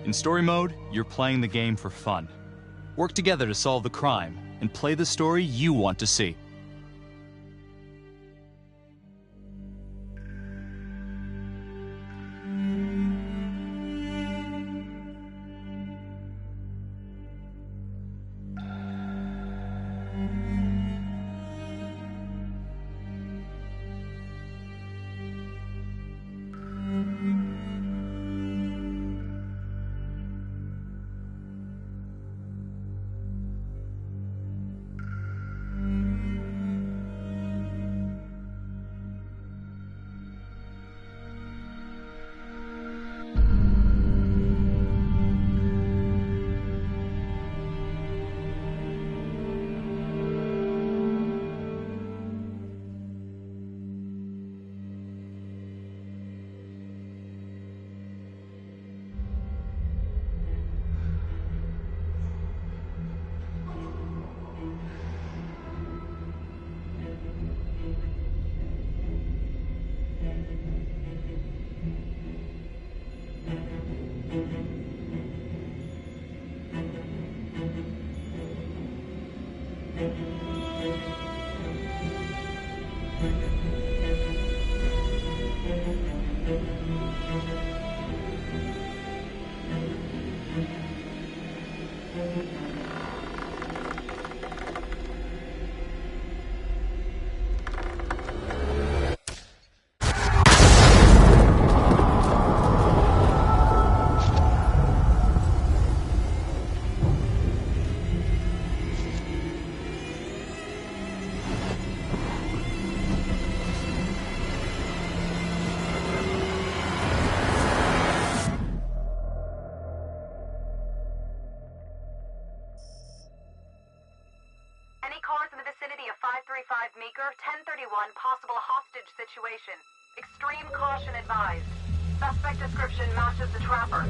In story mode, you're playing the game for fun. Work together to solve the crime and play the story you want to see. Meeker, 1031, possible hostage situation. Extreme caution advised. Suspect description matches the trapper.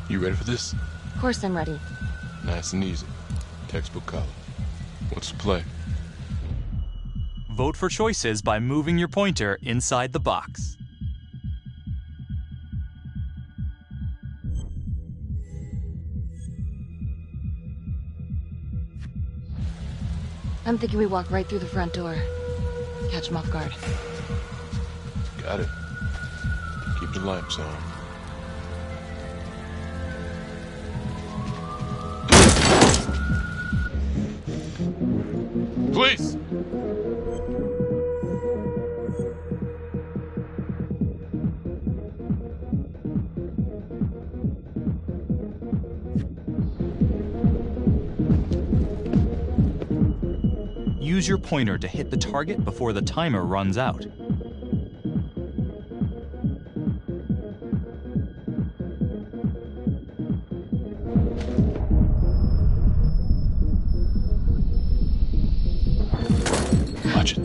You ready for this? Of course I'm ready. Nice and easy. Textbook color. What's the play? Vote for choices by moving your pointer inside the box. I'm thinking we walk right through the front door. Catch them off guard. Got it. Keep the lights on. Police! Use your pointer to hit the target before the timer runs out. Watch it.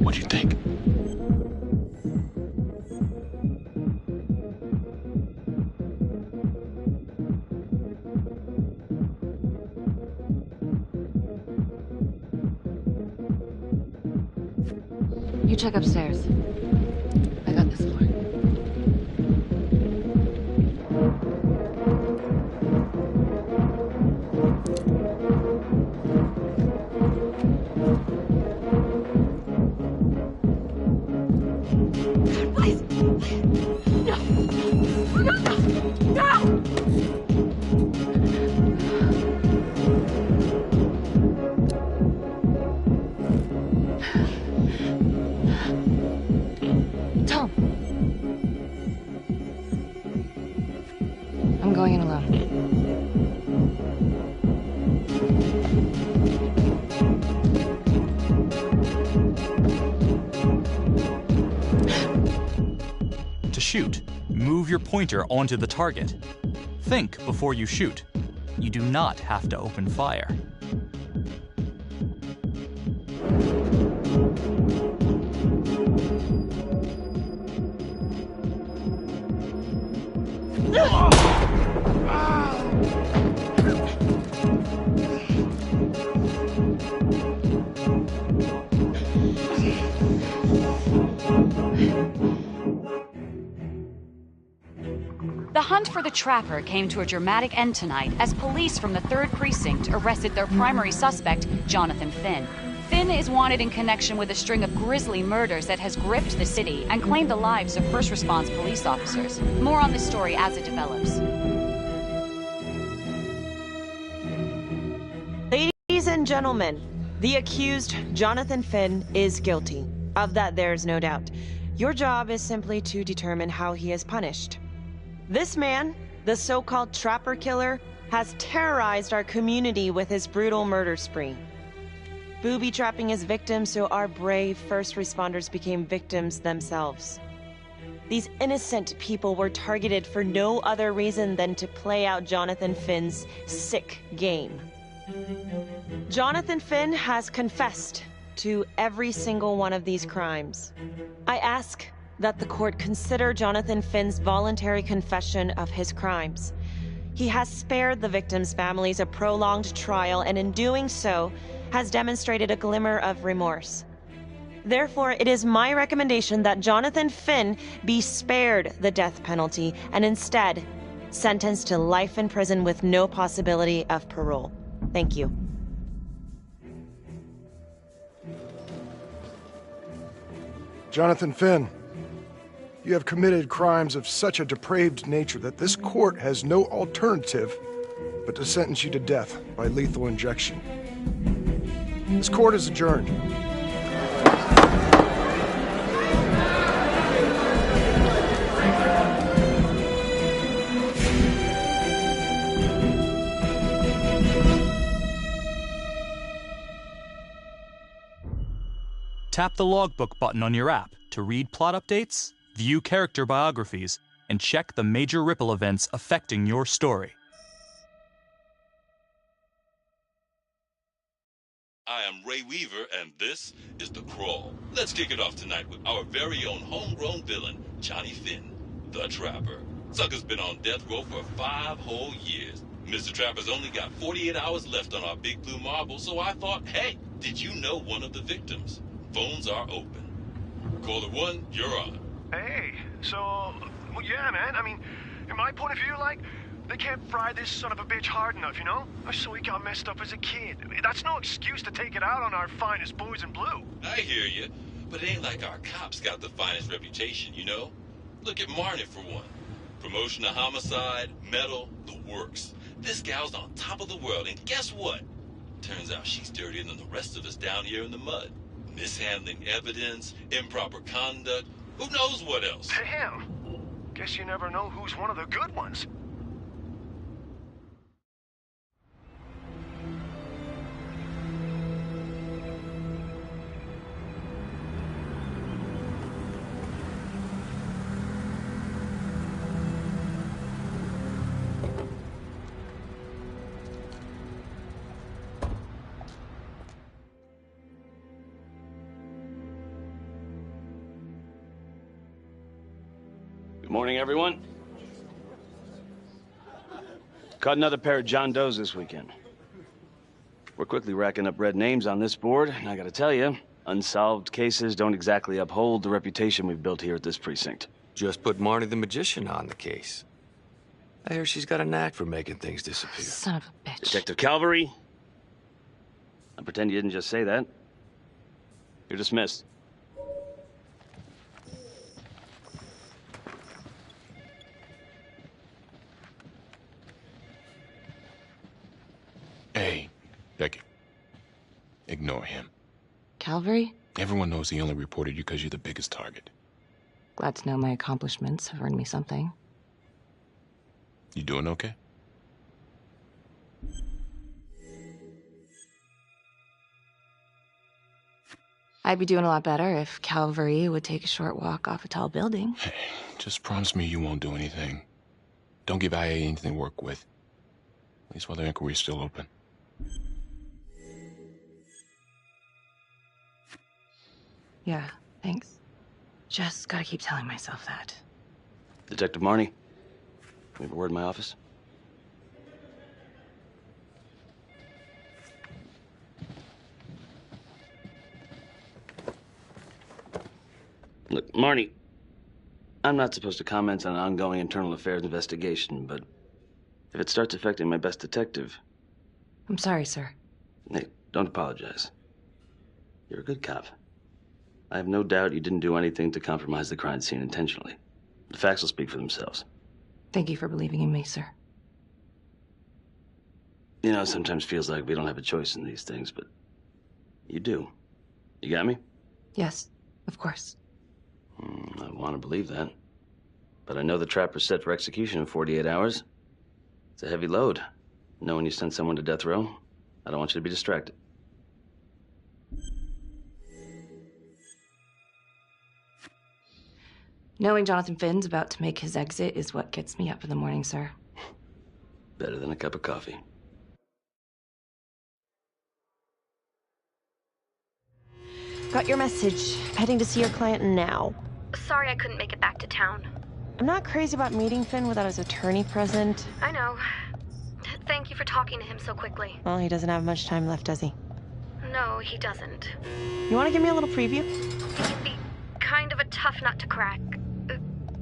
What do you think? You check upstairs. I got this floor. Please! No! No! No! Tom! I'm going in alone. To shoot, move your pointer onto the target. Think before you shoot. you do not have to open fire. The hunt for the Trapper came to a dramatic end tonight as police from the 3rd Precinct arrested their primary suspect, Jonathan Finn. Finn is wanted in connection with a string of grisly murders that has gripped the city and claimed the lives of first response police officers. More on this story as it develops. Ladies and gentlemen, the accused, Jonathan Finn, is guilty. Of that, there's no doubt. Your job is simply to determine how he is punished. This man, the so-called Trapper Killer, has terrorized our community with his brutal murder spree. Booby-trapping his victims so our brave first responders became victims themselves. These innocent people were targeted for no other reason than to play out Jonathan Finn's sick game. Jonathan Finn has confessed to every single one of these crimes. I ask that the court consider Jonathan Finn's voluntary confession of his crimes. He has spared the victims' families a prolonged trial, and in doing so, has demonstrated a glimmer of remorse. Therefore, it is my recommendation that Jonathan Finn be spared the death penalty and instead sentenced to life in prison with no possibility of parole. Thank you. Jonathan Finn, you have committed crimes of such a depraved nature that this court has no alternative but to sentence you to death by lethal injection. This court is adjourned. Tap the logbook button on your app to read plot updates, view character biographies, and check the major ripple events affecting your story. I am Ray Weaver, and this is The Crawl. Let's kick it off tonight with our very own homegrown villain, Johnny Finn, the Trapper. Sucker's been on death row for 5 whole years. Mr. Trapper's only got 48 hours left on our big blue marble, so I thought, hey, did you know one of the victims? Phones are open. Caller 1, you're on. Hey, so, well, yeah, man, I mean, in my point of view, like, they can't fry this son of a bitch hard enough, you know? So he got messed up as a kid. That's no excuse to take it out on our finest boys in blue. I hear you, but it ain't like our cops got the finest reputation, you know? Look at Marnie, for one. Promotion to homicide, medal, the works. This gal's on top of the world, and guess what? Turns out she's dirtier than the rest of us down here in the mud. Mishandling evidence, improper conduct, who knows what else? Damn. Guess you never know who's one of the good ones. Good morning, everyone. Caught another pair of John Does this weekend. We're quickly racking up red names on this board, and I gotta tell you, unsolved cases don't exactly uphold the reputation we've built here at this precinct. Just put Marnie the Magician on the case. I hear she's got a knack for making things disappear. Son of a bitch. Detective Calvary, I pretend you didn't just say that. You're dismissed. Hey, Becky. Ignore him. Calvary? Everyone knows he only reported you because you're the biggest target. Glad to know my accomplishments have earned me something. You doing okay? I'd be doing a lot better if Calvary would take a short walk off a tall building. Hey, just promise me you won't do anything. Don't give IA anything to work with. At least while the inquiry's still open. Yeah, thanks. Just gotta keep telling myself that. Detective Marnie, we have a word in my office. Look, Marnie, I'm not supposed to comment on an ongoing internal affairs investigation, but if it starts affecting my best detective... I'm sorry, sir. Hey, don't apologize. You're a good cop. I have no doubt you didn't do anything to compromise the crime scene intentionally. The facts will speak for themselves. Thank you for believing in me, sir. You know, it sometimes feels like we don't have a choice in these things, but you do. You got me? Yes, of course. I want to believe that. But I know the trapper's set for execution in 48 hours. It's a heavy load. Knowing you sent someone to death row, I don't want you to be distracted. Knowing Jonathan Finn's about to make his exit is what gets me up in the morning, sir. Better than a cup of coffee. Got your message. Heading to see your client now. Sorry I couldn't make it back to town. I'm not crazy about meeting Finn without his attorney present. I know. Thank you for talking to him so quickly. Well, he doesn't have much time left, does he? No, he doesn't. You want to give me a little preview? He can be kind of a tough nut to crack.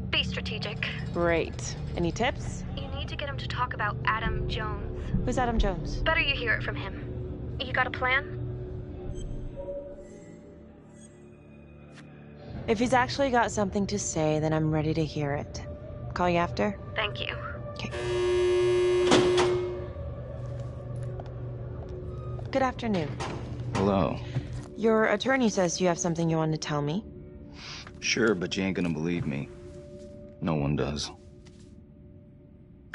Be strategic. Great. Any tips? You need to get him to talk about Adam Jones. Who's Adam Jones? Better you hear it from him. You got a plan? If he's actually got something to say, then I'm ready to hear it. Call you after? Thank you. Okay. Good afternoon. Hello. Your attorney says you have something you want to tell me. Sure, but you ain't gonna believe me. No one does.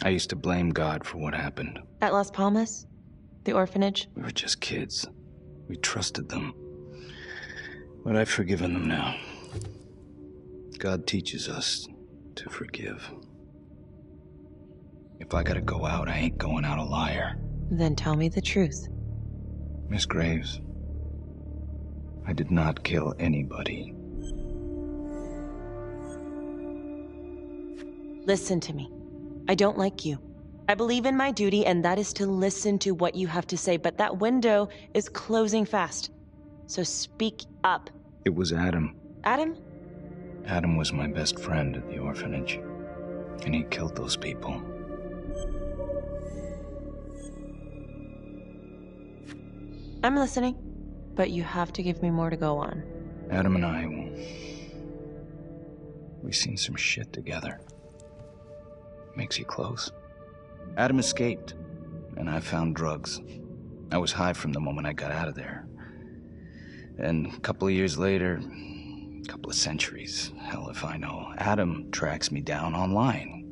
I used to blame God for what happened. At Las Palmas? The orphanage? We were just kids. We trusted them. But I've forgiven them now. God teaches us to forgive. If I gotta go out, I ain't going out a liar. Then tell me the truth. Miss Graves, I did not kill anybody. Listen to me. I don't like you. I believe in my duty, and that is to listen to what you have to say, but that window is closing fast. So speak up. It was Adam. Adam? Adam was my best friend at the orphanage, and he killed those people. I'm listening, but you have to give me more to go on. Adam and I, we seen some shit together. Makes you close. Adam escaped, and I found drugs. I was high from the moment I got out of there. And a couple of years later, a couple of centuries, hell if I know, Adam tracks me down online.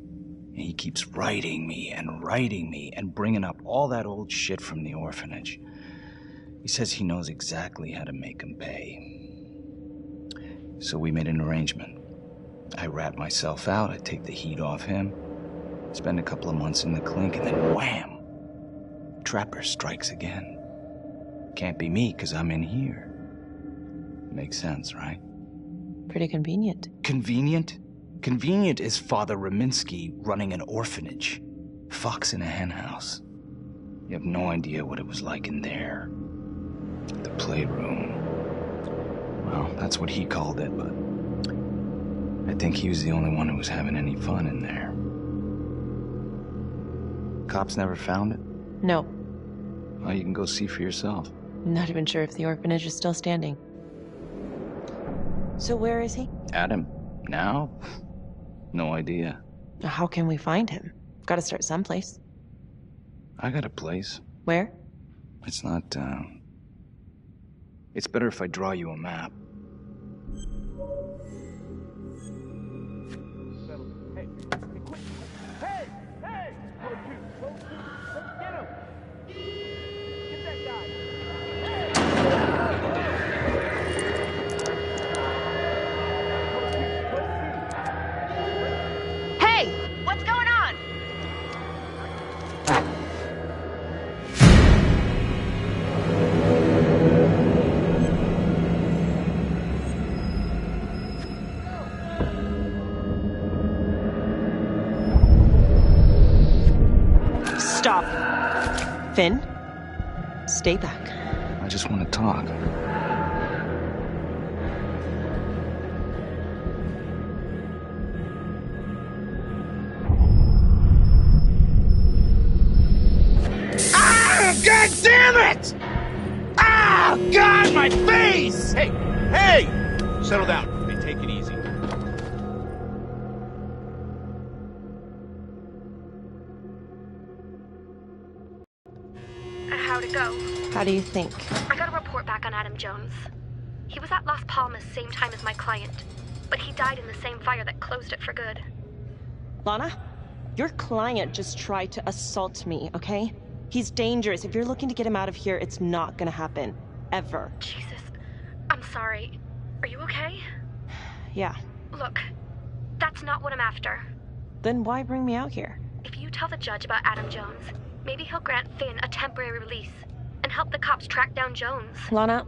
And he keeps writing me and bringing up all that old shit from the orphanage. He says he knows exactly how to make him pay. So we made an arrangement. I rat myself out, I take the heat off him, spend a couple of months in the clink, and then wham! Trapper strikes again. Can't be me, 'cause I'm in here. Makes sense, right? Pretty convenient. Convenient? Convenient is Father Raminsky running an orphanage. Fox in a henhouse. You have no idea what it was like in there. The playroom. Well, that's what he called it, but I think he was the only one who was having any fun in there. Cops never found it? No. Well, you can go see for yourself. Not even sure if the orphanage is still standing. So where is he? Adam? Now? No idea. How can we find him? Gotta start someplace. I got a place. Where? It's not, It's better if I draw you a map. Finn, stay back. I just want to talk. Ah! God damn it! Ah! God, my face! Hey! Hey! Settle down. Hey, take it easy. How'd it go? How do you think? I got a report back on Adam Jones. He was at Las Palmas same time as my client, but he died in the same fire that closed it for good. Lana, your client just tried to assault me, okay? He's dangerous. If you're looking to get him out of here, it's not gonna happen. Ever. Jesus. I'm sorry. Are you okay? Yeah. Look, that's not what I'm after. Then why bring me out here? If you tell the judge about Adam Jones, maybe he'll grant Finn a temporary release and help the cops track down Jones. Lana,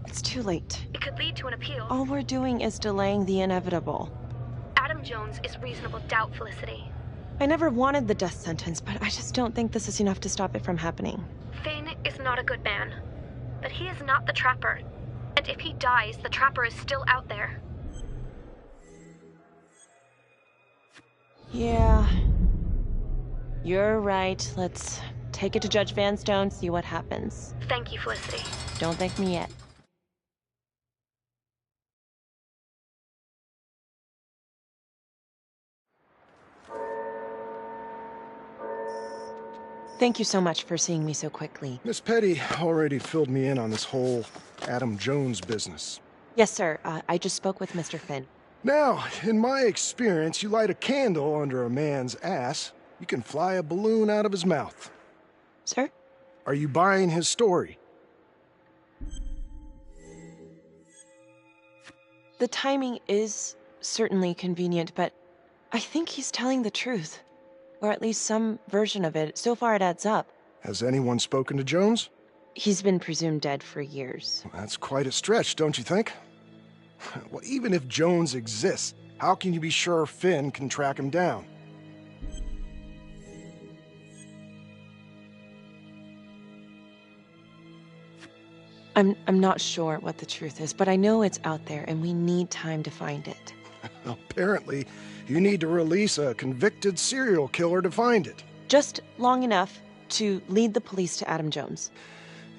it's too late. It could lead to an appeal. All we're doing is delaying the inevitable. Adam Jones is reasonable doubt, Felicity. I never wanted the death sentence, but I just don't think this is enough to stop it from happening. Finn is not a good man, but he is not the Trapper. And if he dies, the Trapper is still out there. Yeah. You're right. Let's take it to Judge Vanstone, see what happens. Thank you, Felicity. Don't thank me yet. Thank you so much for seeing me so quickly. Miss Petty already filled me in on this whole Adam Jones business. Yes, sir. I just spoke with Mr. Finn. Now, in my experience, you light a candle under a man's ass, you can fly a balloon out of his mouth. Sir? Are you buying his story? The timing is certainly convenient, but I think he's telling the truth. Or at least some version of it. So far it adds up. Has anyone spoken to Jones? He's been presumed dead for years. That's quite a stretch, don't you think? Well, even if Jones exists, how can you be sure Finn can track him down? I'm not sure what the truth is, but I know it's out there and we need time to find it. Apparently, you need to release a convicted serial killer to find it. Just long enough to lead the police to Adam Jones.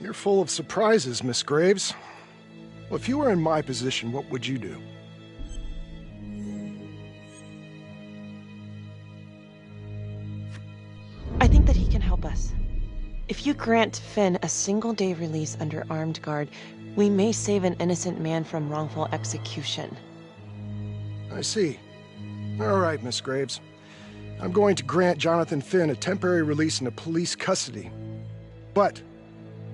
You're full of surprises, Miss Graves. Well, if you were in my position, what would you do? I think that he can help us. If you grant Finn a single-day release under armed guard, we may save an innocent man from wrongful execution. I see. All right, Miss Graves. I'm going to grant Jonathan Finn a temporary release into police custody. But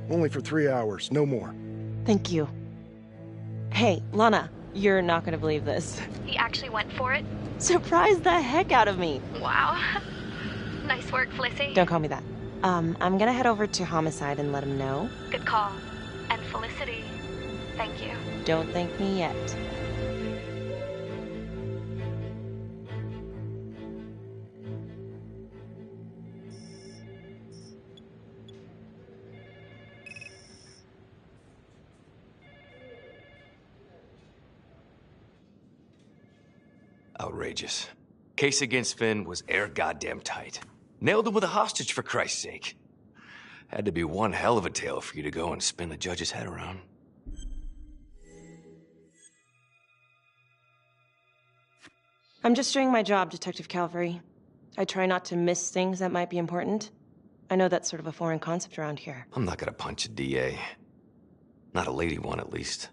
only for 3 hours, no more. Thank you. Hey, Lana, you're not gonna believe this. He actually went for it? Surprised the heck out of me. Wow. Nice work, Felicity. Don't call me that. I'm gonna head over to Homicide and let him know. Good call. And Felicity, thank you. Don't thank me yet. Outrageous. Case against Finn was air goddamn tight. Nailed him with a hostage, for Christ's sake. Had to be one hell of a tale for you to go and spin the judge's head around. I'm just doing my job, Detective Calvary. I try not to miss things that might be important. I know that's sort of a foreign concept around here. I'm not gonna punch a DA. Not a lady one, at least.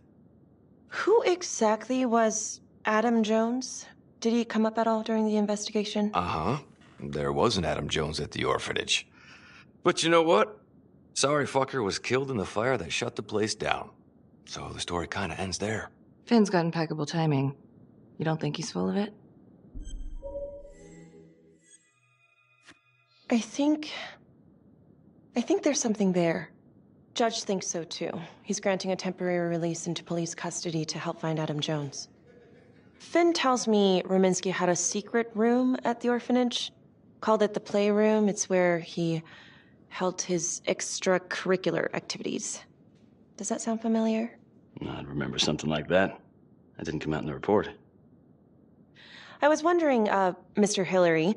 Who exactly was Adam Jones? Did he come up at all during the investigation? Uh-huh. There was an Adam Jones at the orphanage. But you know what? Sorry fucker was killed in the fire that shut the place down. So the story kinda ends there. Finn's got impeccable timing. You don't think he's full of it? I think there's something there. Judge thinks so too. He's granting a temporary release into police custody to help find Adam Jones. Finn tells me Rominsky had a secret room at the orphanage. Called it the playroom. It's where he held his extracurricular activities. Does that sound familiar? I'd remember something like that. That didn't come out in the report. I was wondering, Mr. Hillary,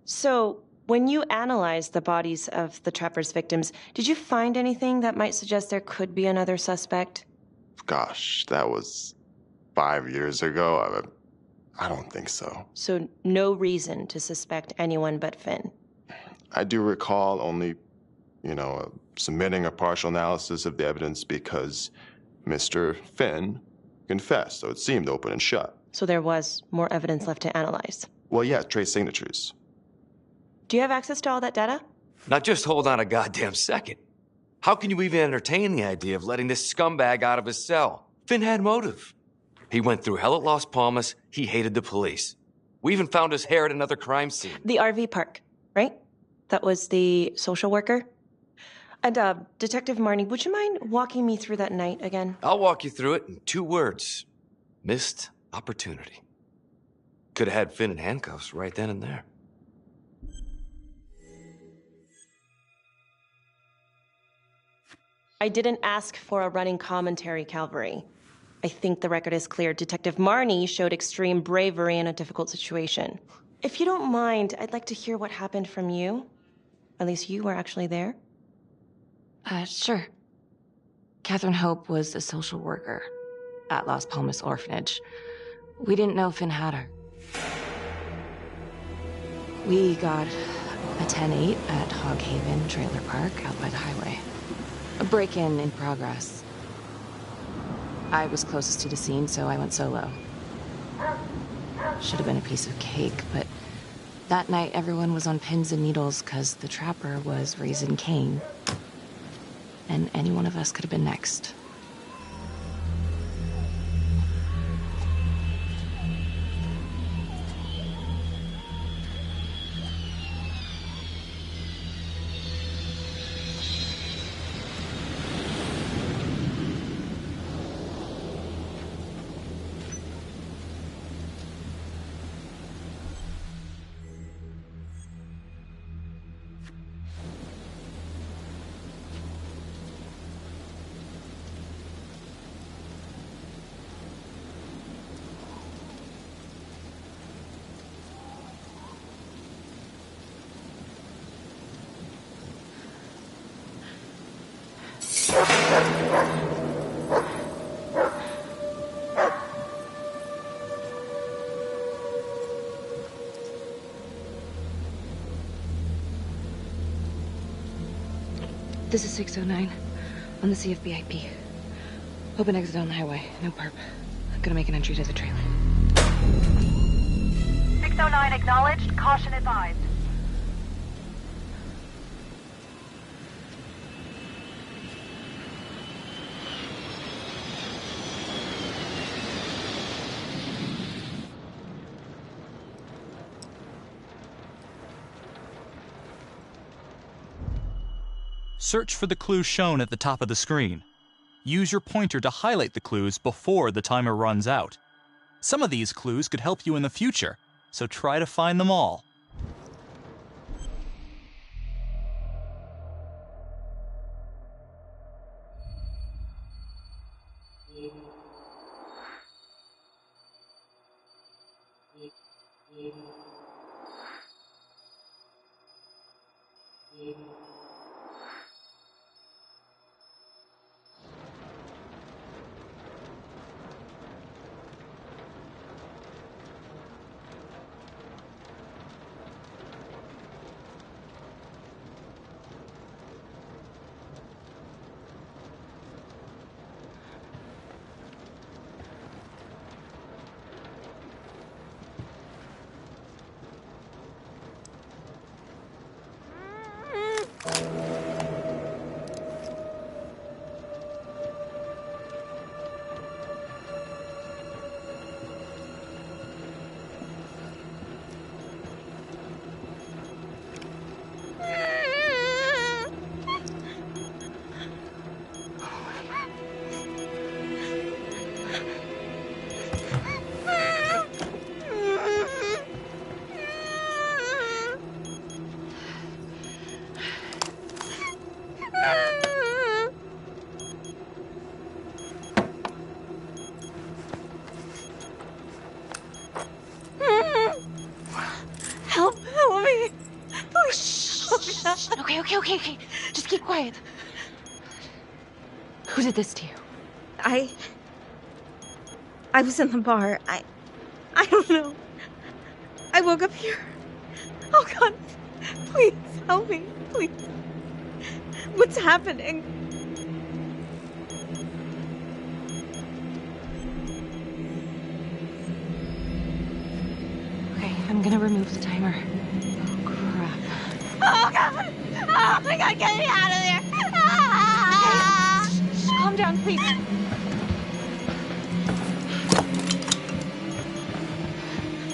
so when you analyzed the bodies of the Trapper's victims, did you find anything that might suggest there could be another suspect? Gosh, that was 5 years ago. I don't think so. So no reason to suspect anyone but Finn? I do recall only, submitting a partial analysis of the evidence because Mr. Finn confessed, so it seemed open and shut. So there was more evidence left to analyze? Well, yeah, trace signatures. Do you have access to all that data? Now just hold on a goddamn second. How can you even entertain the idea of letting this scumbag out of his cell? Finn had motive. He went through hell at Las Palmas. He hated the police. We even found his hair at another crime scene. The RV park, right? That was the social worker? And, Detective Marnie, would you mind walking me through that night again? I'll walk you through it in 2 words. Missed opportunity. Could have had Finn in handcuffs right then and there. I didn't ask for a running commentary, Calvary. I think the record is clear. Detective Marnie showed extreme bravery in a difficult situation. If you don't mind, I'd like to hear what happened from you. At least you were actually there. Sure. Catherine Hope was a social worker at Las Palmas Orphanage. We didn't know Finn had her. We got a 10-8 at Hog Haven Trailer Park out by the highway. A break-in in progress. I was closest to the scene, so I went solo. Should have been a piece of cake, but that night everyone was on pins and needles because the Trapper was raising Cain. And any one of us could have been next. This is 609 on the CFBIP. Open exit on the highway. No perp. I'm gonna make an entry to the trailer. 609 acknowledged. Caution advised. Search for the clues shown at the top of the screen. Use your pointer to highlight the clues before the timer runs out. Some of these clues could help you in the future, so try to find them all. Okay. Just keep quiet. Who did this to you? I was in the bar. I don't know. I woke up here. Oh, God. Please, help me. Please. What's happening? Okay, I'm gonna remove the timer. Oh, crap. Oh, God. Oh, my God, get me out of there. Ah! Okay. Shh, calm down, please.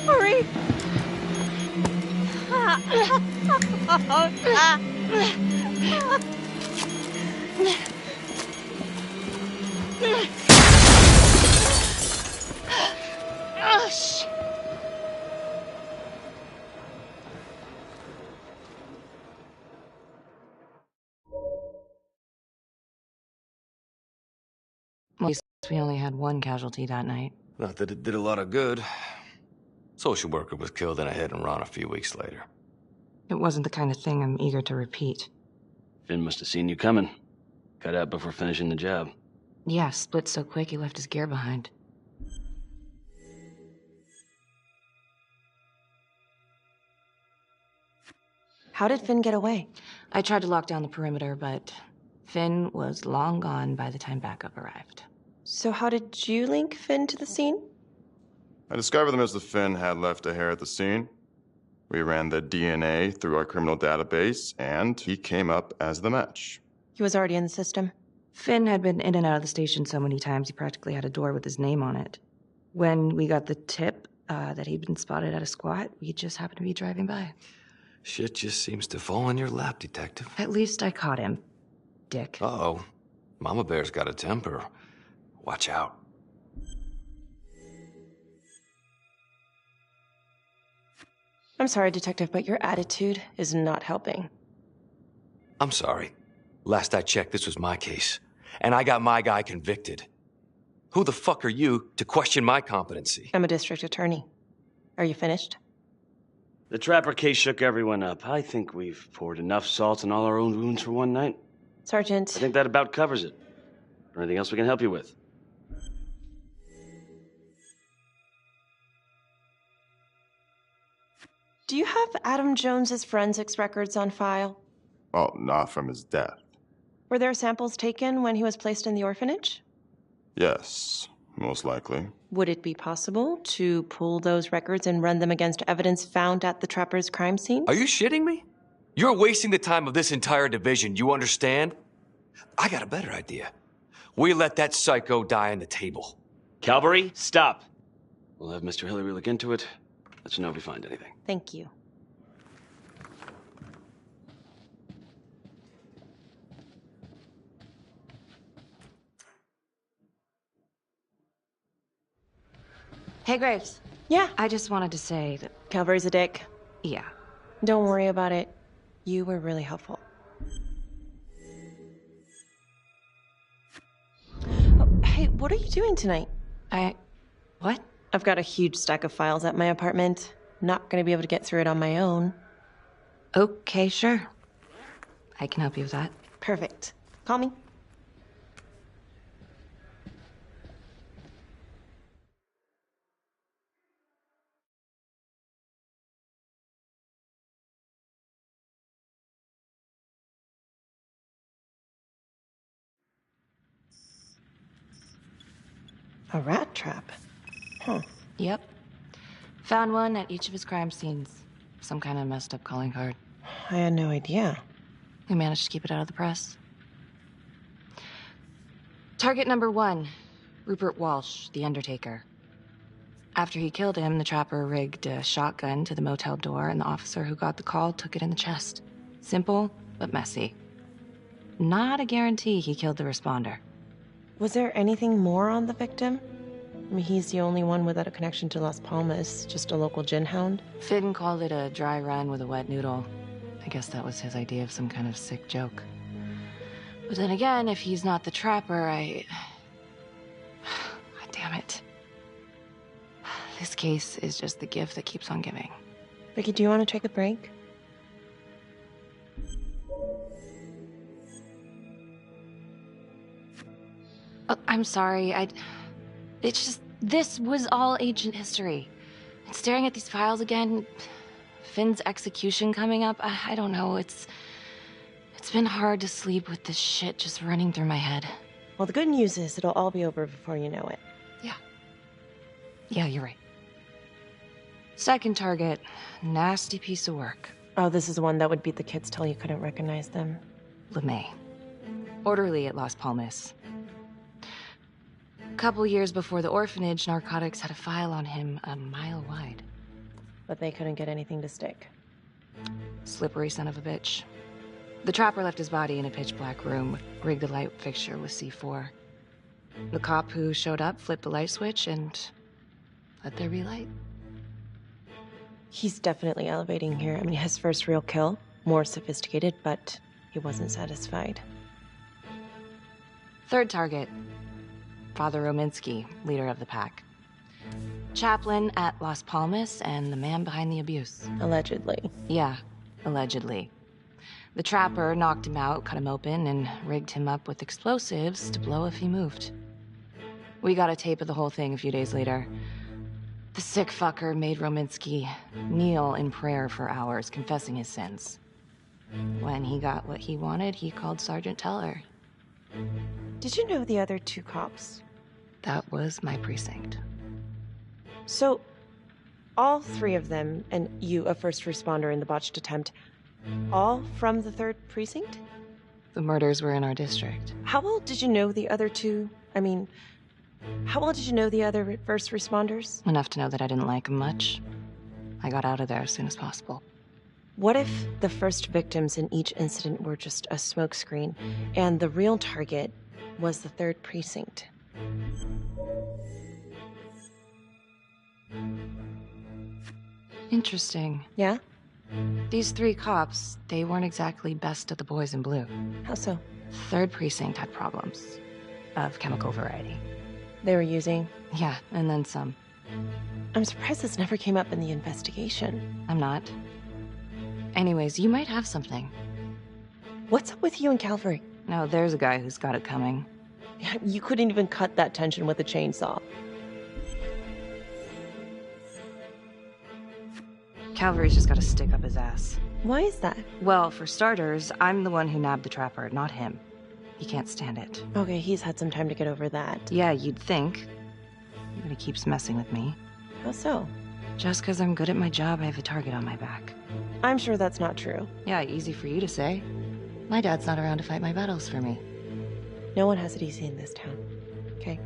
Hurry. Oh, shit. At least we only had one casualty that night. Not that it did a lot of good. Social worker was killed in a hit-and-run a few weeks later. It wasn't the kind of thing I'm eager to repeat. Finn must have seen you coming. Got out before finishing the job. Yeah, split so quick he left his gear behind. How did Finn get away? I tried to lock down the perimeter, but Finn was long gone by the time backup arrived. So how did you link Finn to the scene? I discovered that Mr. Finn had left a hair at the scene. We ran the DNA through our criminal database, and he came up as the match. He was already in the system. Finn had been in and out of the station so many times he practically had a door with his name on it. When we got the tip that he'd been spotted at a squat, we just happened to be driving by. Shit just seems to fall in your lap, Detective. At least I caught him, dick. Uh-oh. Mama Bear's got a temper. Watch out. I'm sorry, Detective, but your attitude is not helping. I'm sorry. Last I checked, this was my case. And I got my guy convicted. Who the fuck are you to question my competency? I'm a district attorney. Are you finished? The Trapper case shook everyone up. I think we've poured enough salt in all our own wounds for one night. Sergeant. I think that about covers it. Or anything else we can help you with? Do you have Adam Jones's forensics records on file? Well, not from his death. Were there samples taken when he was placed in the orphanage? Yes, most likely. Would it be possible to pull those records and run them against evidence found at the Trapper's crime scene? Are you shitting me? You're wasting the time of this entire division, you understand? I got a better idea. We let that psycho die on the table. Calvary, stop. We'll have Mr. Hillary look into it. Let you know if we find anything. Thank you. Hey, Graves. Yeah? I just wanted to say that... Calvary's a dick. Yeah. Don't worry about it. You were really helpful. Oh, hey, what are you doing tonight? What? I've got a huge stack of files at my apartment. Not gonna be able to get through it on my own. Okay, sure. I can help you with that. Perfect. Call me. A rat trap? Huh. Yep. Found one at each of his crime scenes. Some kind of messed up calling card. I had no idea. We managed to keep it out of the press. Target number 1, Rupert Walsh, the Undertaker. After he killed him, the Trapper rigged a shotgun to the motel door, and the officer who got the call took it in the chest. Simple, but messy. Not a guarantee he killed the responder. Was there anything more on the victim? I mean, he's the only one without a connection to Las Palmas, just a local gin hound. Finn called it a dry run with a wet noodle. I guess that was his idea of some kind of sick joke. But then again, if he's not the Trapper, God damn it. This case is just the gift that keeps on giving. Vicky, do you want to take a break? Oh, I'm sorry, It's just, this was all ancient history. And staring at these files again, Finn's execution coming up, I don't know, it's been hard to sleep with this shit just running through my head. Well, the good news is it'll all be over before you know it. Yeah, you're right. Second target, nasty piece of work. Oh, this is the one that would beat the kids till you couldn't recognize them. LeMay. Orderly at Las Palmas. A couple years before the orphanage, narcotics had a file on him a mile wide. But they couldn't get anything to stick. Slippery son of a bitch. The trapper left his body in a pitch-black room, rigged the light fixture with C4. The cop who showed up flipped the light switch and let there be light. He's definitely elevating here. I mean, his first real kill, more sophisticated, but he wasn't satisfied. Third target, Father Rominsky, leader of the pack. Chaplain at Las Palmas and the man behind the abuse. Allegedly. Yeah, allegedly. The trapper knocked him out, cut him open, and rigged him up with explosives to blow if he moved. We got a tape of the whole thing a few days later. The sick fucker made Rominsky kneel in prayer for hours, confessing his sins. When he got what he wanted, he called Sergeant Teller. Did you know the other two cops? That was my precinct. So, all three of them, and you, a first responder in the botched attempt, all from the 3rd precinct? The murders were in our district. How well did you know the other two? How well did you know the other first responders? Enough to know that I didn't like them much. I got out of there as soon as possible. What if the first victims in each incident were just a smokescreen, and the real target was the 3rd precinct? Interesting. Yeah? These 3 cops, they weren't exactly best of the boys in blue. How so? 3rd precinct had problems. Of chemical variety. They were using? Yeah, and then some. I'm surprised this never came up in the investigation. I'm not. Anyways, you might have something. What's up with you and Calvary? No, there's a guy who's got it coming. You couldn't even cut that tension with a chainsaw. Calvary's just gotta stick up his ass. Why is that? Well, for starters, I'm the one who nabbed the trapper, not him. He can't stand it. Okay, he's had some time to get over that. Yeah, you'd think. But he keeps messing with me. How so? Just because I'm good at my job, I have a target on my back. I'm sure that's not true. Yeah, easy for you to say. My dad's not around to fight my battles for me. No one has it easy in this town. Okay?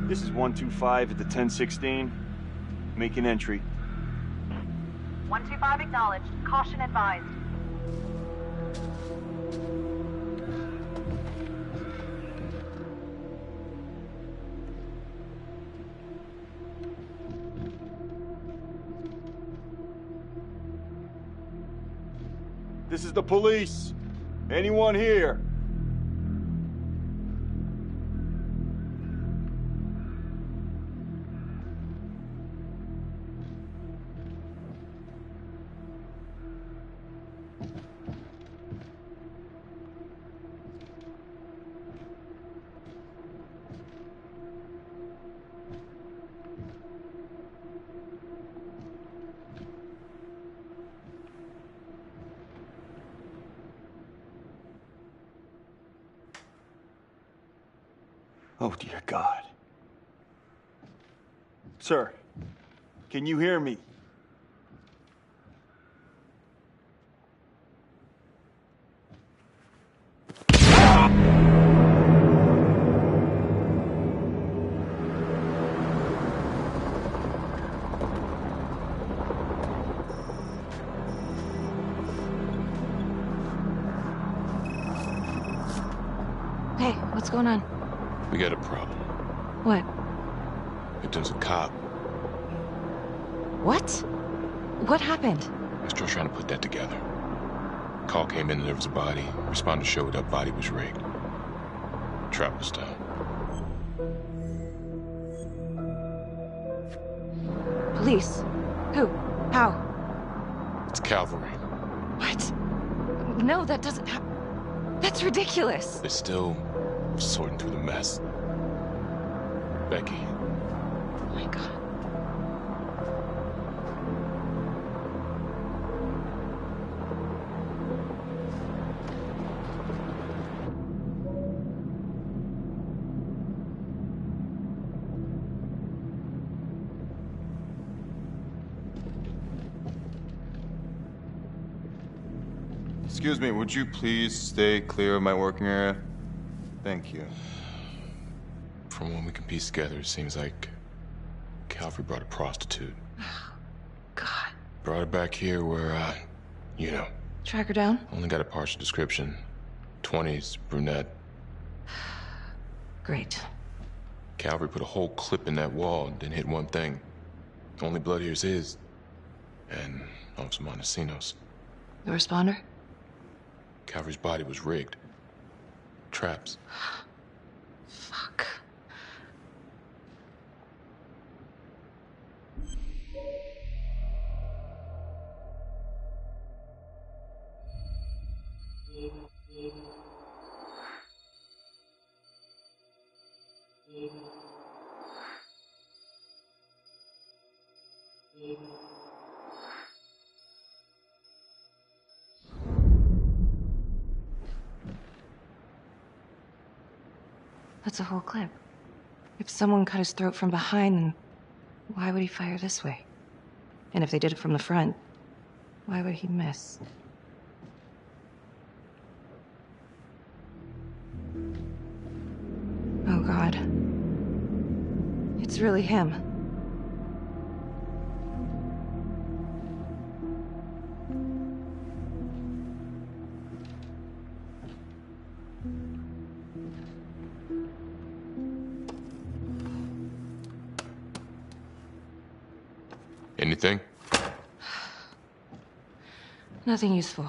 This is 125 at the 1016. Make an entry. 125 acknowledged. Caution advised. This is the police. Anyone here? Oh, dear God. Sir, can you hear me? Hey, what's going on? We got a problem. What? If there's a cop. What? What happened? I'm still trying to put that together. Call came in and there was a body. Responder showed up, body was rigged. Trap was done. Police? Who? How? It's cavalry. What? No, that doesn't That's ridiculous. They're still sorting through the mess. Becky. Oh my God. Excuse me, would you please stay clear of my working area? Thank you. From what we can piece together, it seems like Calvary brought a prostitute. God. Brought her back here where, you know. Track her down? Only got a partial description. 20s, brunette. Great. Calvary put a whole clip in that wall and didn't hit one thing. Only blood here's his. And Officer Montesinos. The responder? Calvary's body was rigged. Traps. Fuck. That's a whole clip. If someone cut his throat from behind, then why would he fire this way? And if they did it from the front, why would he miss? Oh, God. It's really him. Anything? Nothing useful.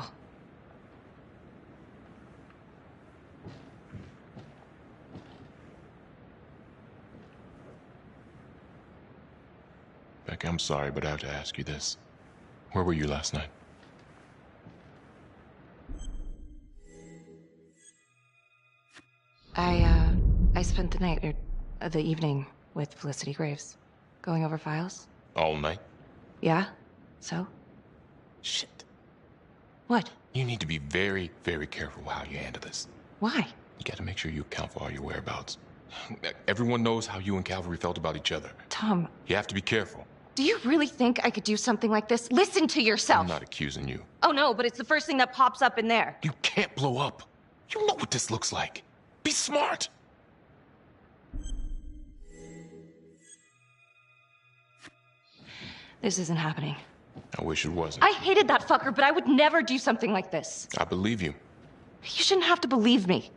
Becky, I'm sorry, but I have to ask you this. Where were you last night? I spent the night, or the evening, with Felicity Graves. Going over files. All night? Yeah? So? Shit. What? You need to be very, very careful how you handle this. Why? You gotta make sure you account for all your whereabouts. Everyone knows how you and Calvary felt about each other. Tom. You have to be careful. Do you really think I could do something like this? Listen to yourself! I'm not accusing you. Oh no, but it's the first thing that pops up in there. You can't blow up. You know what this looks like. Be smart. This isn't happening. I wish it wasn't. I hated that fucker, but I would never do something like this. I believe you. You shouldn't have to believe me.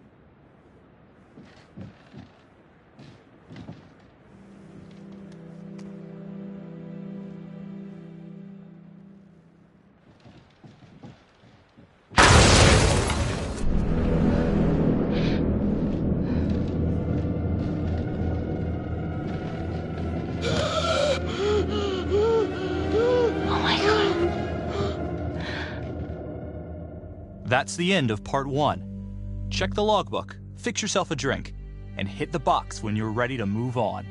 That's the end of part 1. Check the logbook, fix yourself a drink, and hit the box when you're ready to move on.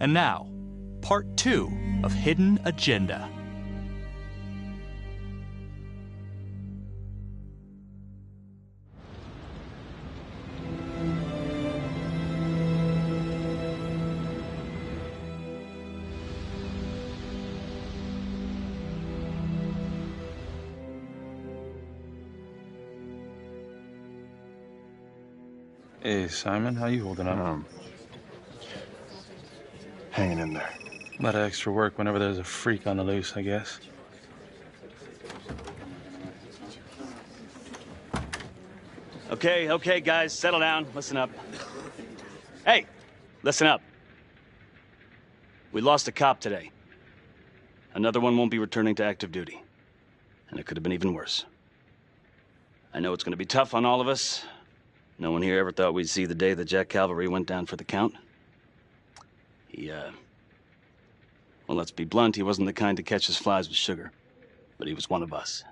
And now, part 2 of Hidden Agenda. Hey, Simon, how you holding up? Hanging in there. A lot of extra work whenever there's a freak on the loose, I guess. Okay, guys, settle down. Listen up. Hey, listen up. We lost a cop today. Another one won't be returning to active duty. And it could have been even worse. I know it's going to be tough on all of us. No one here ever thought we'd see the day that Jack Calvary went down for the count. Well, let's be blunt, he wasn't the kind to catch his flies with sugar. But he was one of us.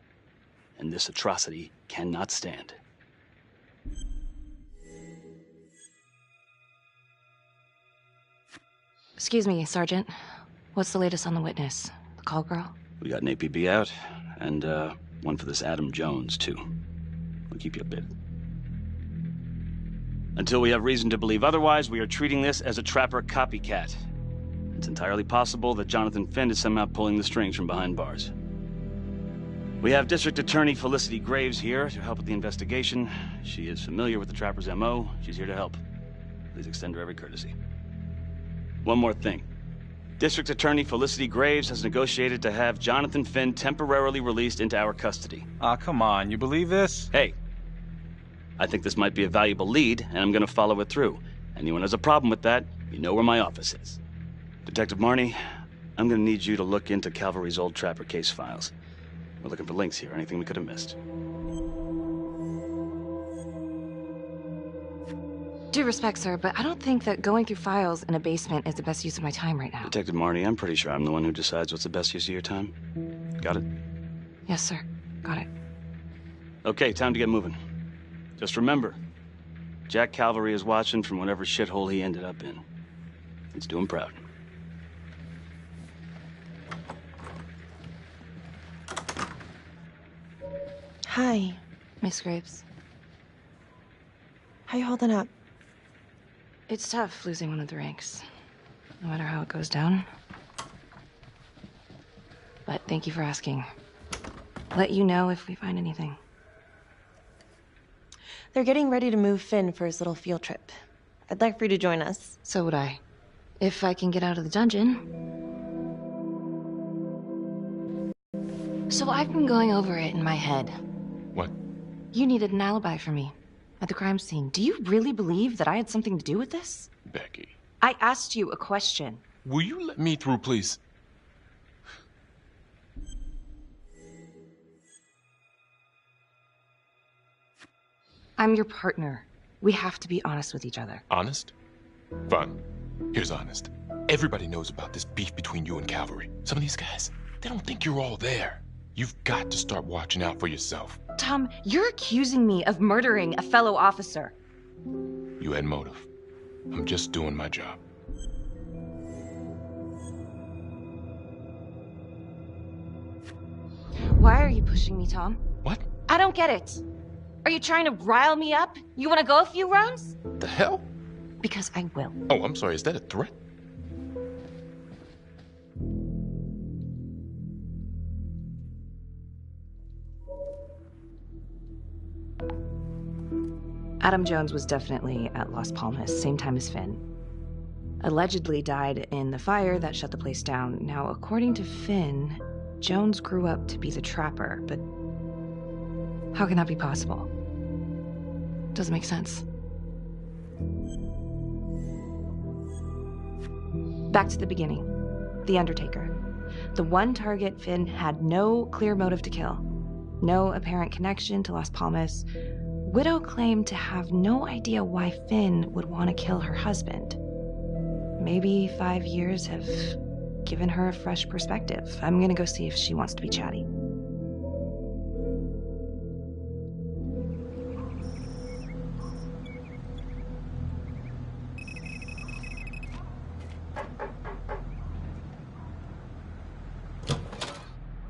And this atrocity cannot stand. Excuse me, Sergeant. What's the latest on the witness? The call girl? We got an APB out, and one for this Adam Jones, too. We'll keep you updated. Until we have reason to believe otherwise, we are treating this as a trapper copycat. It's entirely possible that Jonathan Finn is somehow pulling the strings from behind bars. We have District Attorney Felicity Graves here to help with the investigation. She is familiar with the trapper's MO. She's here to help. Please extend her every courtesy. One more thing. District Attorney Felicity Graves has negotiated to have Jonathan Finn temporarily released into our custody. Ah, come on. You believe this? Hey, I think this might be a valuable lead, and I'm going to follow it through. Anyone has a problem with that, you know where my office is. Detective Marnie, I'm going to need you to look into Calvary's old trapper case files. We're looking for links here, anything we could have missed. Due respect, sir, but I don't think that going through files in a basement is the best use of my time right now. Detective Marnie, I'm pretty sure I'm the one who decides what's the best use of your time. Got it? Yes, sir. Got it. Okay, time to get moving. Just remember, Jack Calvary is watching from whatever shithole he ended up in. Let's do him proud. Hi. Miss Graves. How you holding up? It's tough losing one of the ranks, no matter how it goes down. But thank you for asking. Let you know if we find anything. They're getting ready to move Finn for his little field trip. I'd like for you to join us. So would I. If I can get out of the dungeon. So I've been going over it in my head. What? You needed an alibi for me at the crime scene. Do you really believe that I had something to do with this? Becky. I asked you a question. Will you let me through, please? I'm your partner. We have to be honest with each other. Honest? Fine. Here's honest. Everybody knows about this beef between you and Calvary. Some of these guys, they don't think you're all there. You've got to start watching out for yourself. Tom, you're accusing me of murdering a fellow officer. You had motive. I'm just doing my job. Why are you pushing me, Tom? What? I don't get it. Are you trying to rile me up? You want to go a few rounds? The hell? Because I will. Oh, I'm sorry. Is that a threat? Adam Jones was definitely at Las Palmas, same time as Finn. Allegedly died in the fire that shut the place down. Now, according to Finn, Jones grew up to be the trapper, but how can that be possible? Doesn't make sense. Back to the beginning. The Undertaker. The one target Finn had no clear motive to kill. No apparent connection to Las Palmas. Widow claimed to have no idea why Finn would want to kill her husband. Maybe 5 years have given her a fresh perspective. I'm gonna go see if she wants to be chatty.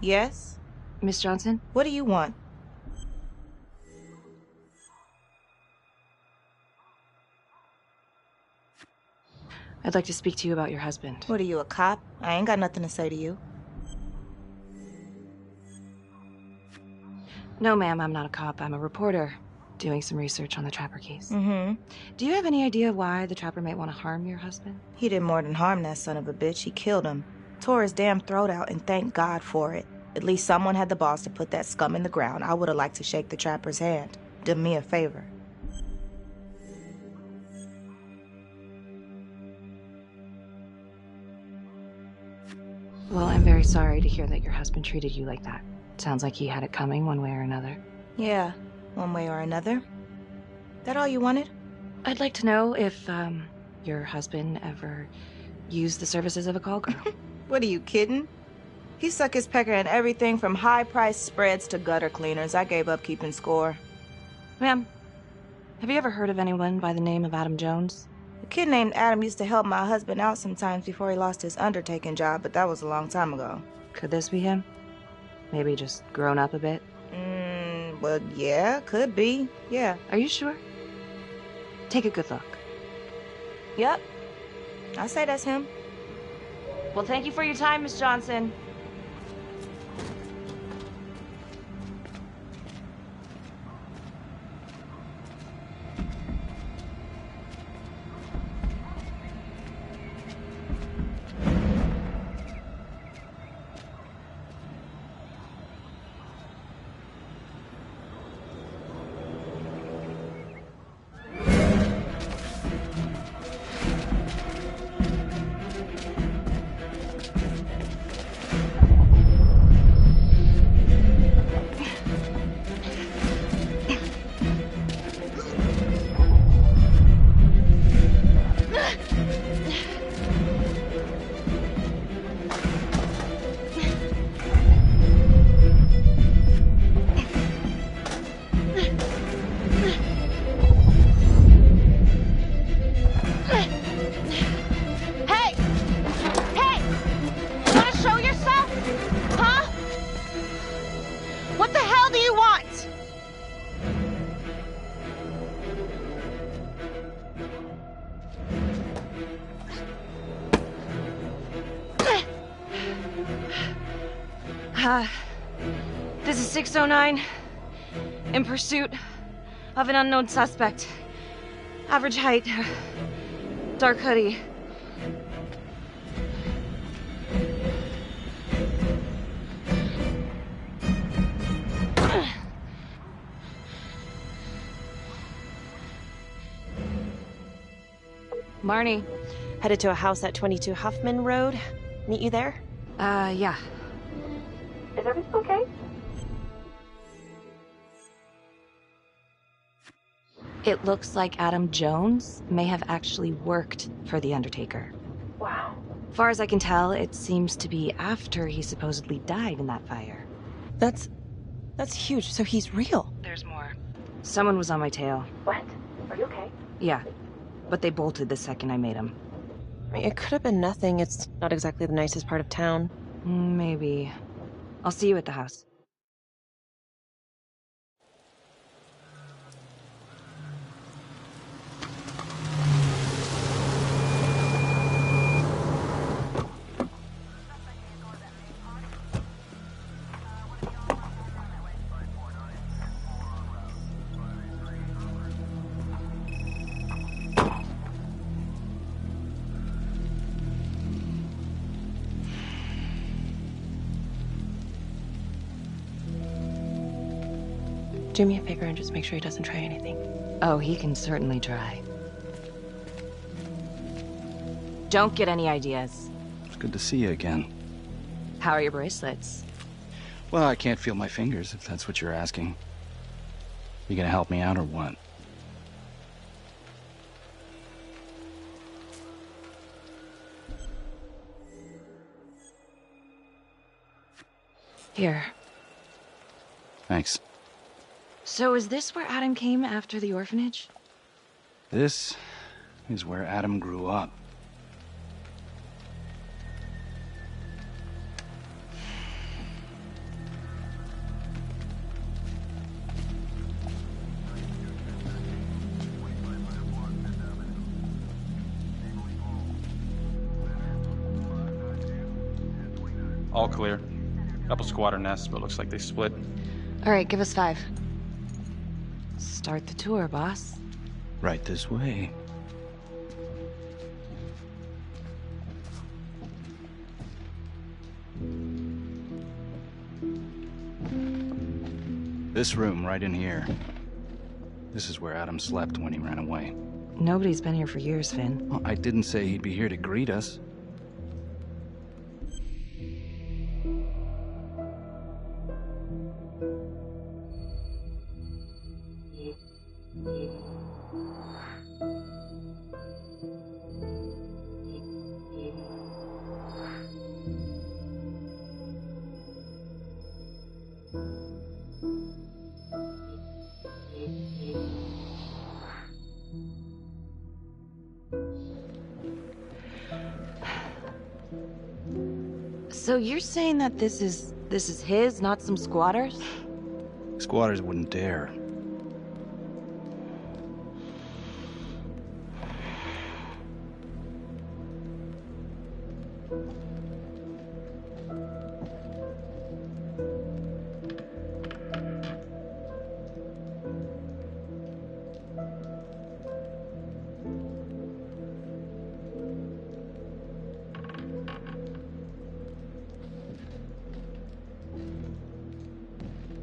Yes? Miss Johnson? What do you want? I'd like to speak to you about your husband. What are you, a cop? I ain't got nothing to say to you. No, ma'am, I'm not a cop. I'm a reporter doing some research on the Trapper case. Mm-hmm. Do you have any idea why the Trapper might want to harm your husband? He did more than harm that son of a bitch. He killed him. Tore his damn throat out, and thank God for it. At least someone had the balls to put that scum in the ground. I would have liked to shake the Trapper's hand. Did me a favor. Well, I'm very sorry to hear that your husband treated you like that. Sounds like he had it coming one way or another. Yeah, one way or another. That all you wanted? I'd like to know if, your husband ever used the services of a call girl. What are you kidding? He suck his pecker in everything from high-priced spreads to gutter cleaners. I gave up keeping score. Ma'am, have you ever heard of anyone by the name of Adam Jones? A kid named Adam used to help my husband out sometimes before he lost his undertaking job, but that was a long time ago. Could this be him? Maybe just grown up a bit? Well, yeah, could be. Yeah. Are you sure? Take a good look. Yep. I say that's him. Well, thank you for your time, Miss Johnson. This is 609. In pursuit of an unknown suspect. Average height. Dark hoodie. Marnie. Headed to a house at 22 Huffman Road. Meet you there? Yeah. Is everything okay? It looks like Adam Jones may have actually worked for the Undertaker. Wow. Far as I can tell, it seems to be after he supposedly died in that fire. That's huge. So he's real. There's more. Someone was on my tail. What? Are you okay? Yeah, but they bolted the second I made them. It could have been nothing. It's not exactly the nicest part of town. Maybe. I'll see you at the house. Do me a favor and just make sure he doesn't try anything. Oh, he can certainly try. Don't get any ideas. It's good to see you again. How are your bracelets? Well, I can't feel my fingers, if that's what you're asking. You gonna help me out or what? Here. Thanks. So is this where Adam came after the orphanage? This is where Adam grew up. All clear. Couple squatter nests, but looks like they split. All right, give us 5. Start the tour, boss. Right this way. This room, right in here. This is where Adam slept when he ran away. Nobody's been here for years, Finn. Well, I didn't say he'd be here to greet us. So you're saying that this is his, not some squatters? Squatters wouldn't dare.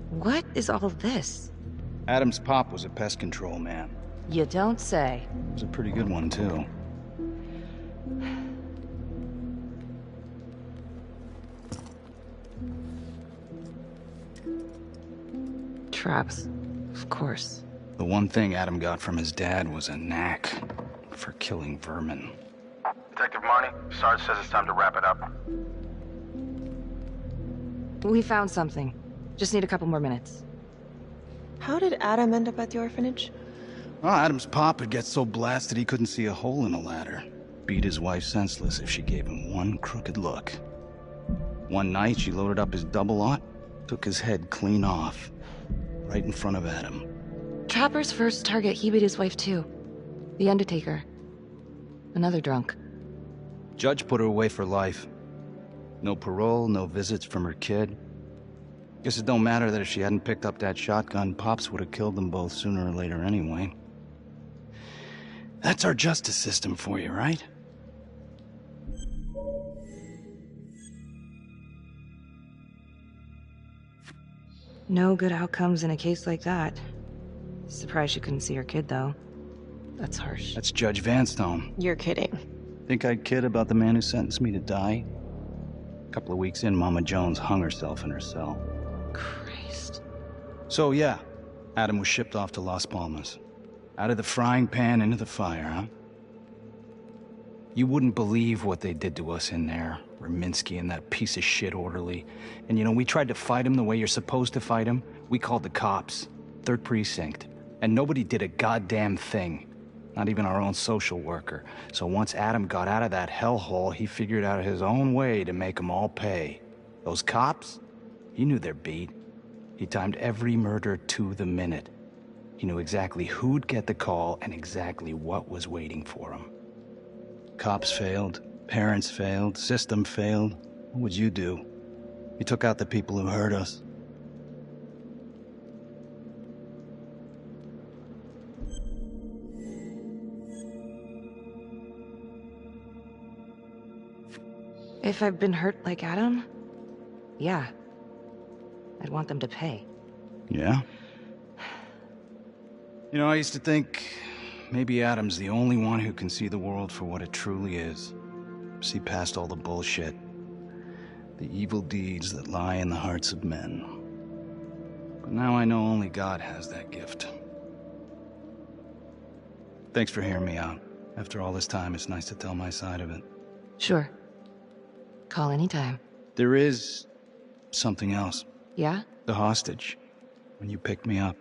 What is all this? Adam's pop was a pest control man. You don't say. He was a pretty good one, too. Traps, of course. The one thing Adam got from his dad was a knack for killing vermin. Detective Marnie, Sarge says it's time to wrap it up. We found something. Just need a couple more minutes. How did Adam end up at the orphanage? Well, Adam's pop would get so blasted he couldn't see a hole in a ladder. Beat his wife senseless if she gave him one crooked look. One night, she loaded up his double-aught, took his head clean off, right in front of Adam. Trapper's first target, he beat his wife too. The Undertaker. Another drunk. Judge put her away for life. No parole, no visits from her kid. Guess it don't matter that if she hadn't picked up that shotgun, Pops would have killed them both sooner or later anyway. That's our justice system for you, right? No good outcomes in a case like that. Surprised she couldn't see her kid, though. That's harsh. That's Judge Vanstone. You're kidding. Think I'd kid about the man who sentenced me to die? A couple of weeks in, Mama Jones hung herself in her cell. Christ. So yeah, Adam was shipped off to Las Palmas. Out of the frying pan into the fire, huh? You wouldn't believe what they did to us in there. Raminsky and that piece of shit orderly. And you know, we tried to fight him the way you're supposed to fight him. We called the cops. 3rd Precinct. And nobody did a goddamn thing. Not even our own social worker. So once Adam got out of that hellhole, he figured out his own way to make them all pay. Those cops? He knew their beat. He timed every murder to the minute. He knew exactly who'd get the call and exactly what was waiting for him. Cops failed, parents failed, system failed. What would you do? He took out the people who hurt us. If I've been hurt like Adam, yeah. I'd want them to pay. Yeah? You know, I used to think maybe Adam's the only one who can see the world for what it truly is. See past all the bullshit. The evil deeds that lie in the hearts of men. But now I know only God has that gift. Thanks for hearing me out. After all this time, it's nice to tell my side of it. Sure. Call anytime. There is something else. Yeah? The hostage. When you picked me up.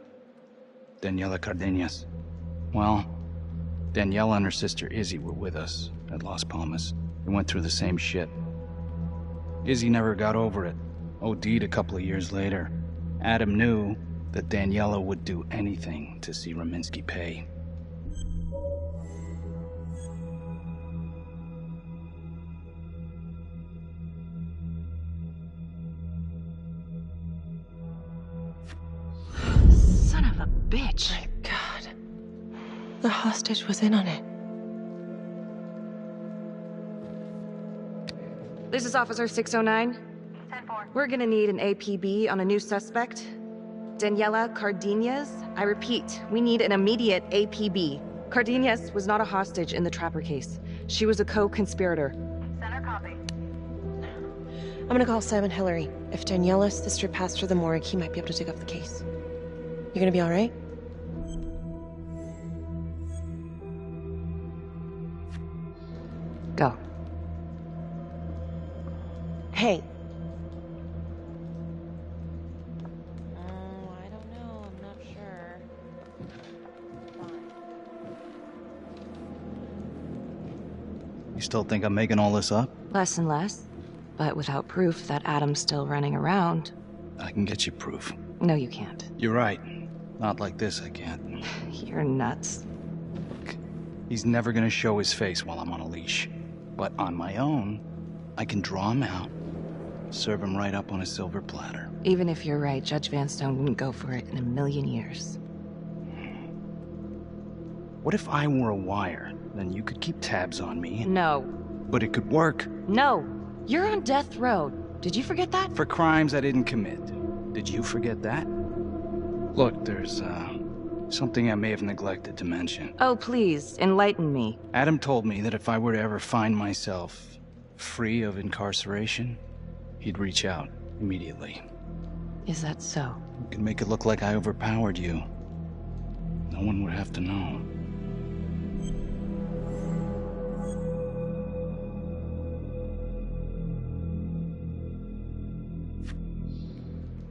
Daniela Cardenas. Well, Daniela and her sister Izzy were with us at Las Palmas. We went through the same shit. Izzy never got over it. OD'd a couple of years later. Adam knew that Daniela would do anything to see Raminsky pay. bitch. My God. The hostage was in on it. This is Officer 609. 10-4. We're gonna need an APB on a new suspect. Daniela Cardenas. I repeat, we need an immediate APB. Cardenas was not a hostage in the Trapper case. She was a co-conspirator. Center copy. I'm gonna call Simon Hillary. If Daniela's sister passed through the morgue, he might be able to dig up the case. You gonna be all right? Go. Hey. I don't know. I'm not sure. You still think I'm making all this up? Less and less. But without proof that Adam's still running around. I can get you proof. No, you can't. You're right. Not like this, I can't. You're nuts. Look, he's never gonna show his face while I'm on a leash. But on my own, I can draw him out, serve him right up on a silver platter. Even if you're right, Judge Vanstone wouldn't go for it in a million years. What if I were a wire? Then you could keep tabs on me. No. But it could work. No. You're on death row. Did you forget that? For crimes I didn't commit. Did you forget that? Look, there's, something I may have neglected to mention. Oh, please, enlighten me. Adam told me that if I were to ever find myself free of incarceration, he'd reach out immediately. Is that so? You could make it look like I overpowered you. No one would have to know.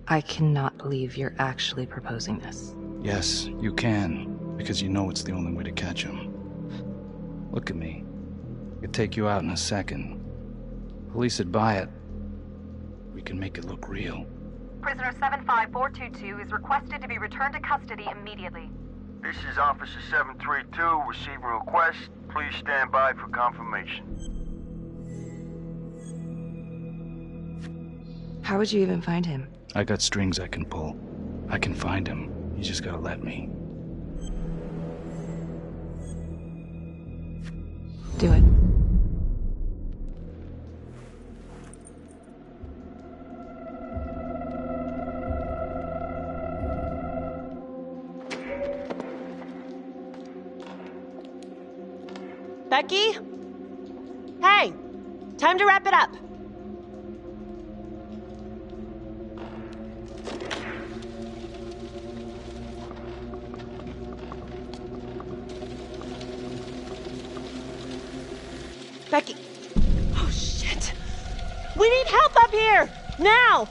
I cannot believe you're actually proposing this. Yes, you can, because you know it's the only way to catch him. Look at me. I could take you out in a second. Police would buy it. We can make it look real. Prisoner 75422 is requested to be returned to custody immediately. This is Officer 732 receiving a request. Please stand by for confirmation. How would you even find him? I got strings I can pull. I can find him. You just gotta let me. Do it. Becky? Hey! Time to wrap it up. Becky. Oh, shit. We need help up here! Now!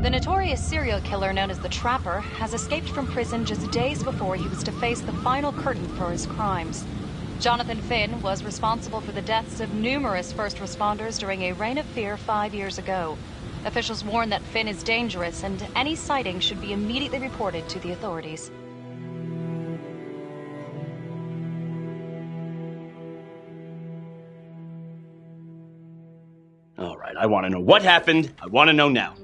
The notorious serial killer known as the Trapper has escaped from prison just days before he was to face the final curtain for his crimes. Jonathan Finn was responsible for the deaths of numerous first responders during a reign of fear 5 years ago. Officials warn that Finn is dangerous and any sighting should be immediately reported to the authorities. All right, I want to know what happened. I want to know now.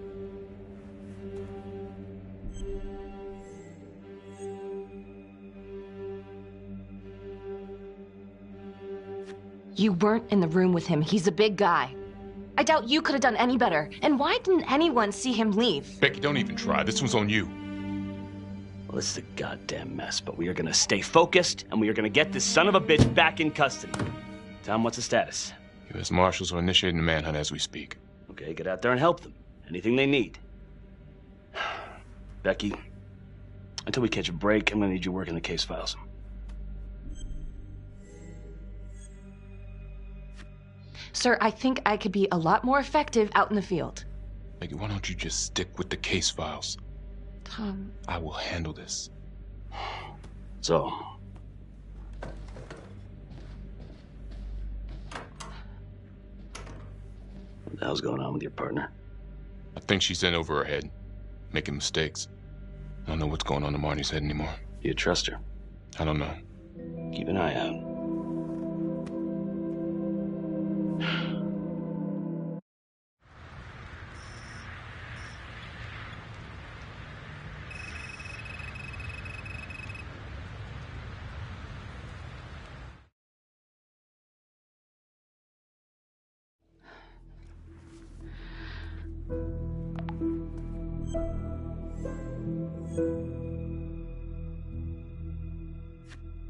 You weren't in the room with him. He's a big guy. I doubt you could have done any better. And why didn't anyone see him leave? Becky, don't even try. This one's on you. Well, this is a goddamn mess, but we are gonna stay focused, and we are gonna get this son of a bitch back in custody. Tom, what's the status? U.S. Marshals are initiating the manhunt as we speak. Okay, get out there and help them. Anything they need. Becky, until we catch a break, I'm gonna need you working the case files. Sir, I think I could be a lot more effective out in the field. Becky, why don't you just stick with the case files? Tom. I will handle this. So. What the hell's going on with your partner? I think she's in over her head, making mistakes. I don't know what's going on in Marnie's head anymore. Do you trust her? I don't know. Keep an eye out.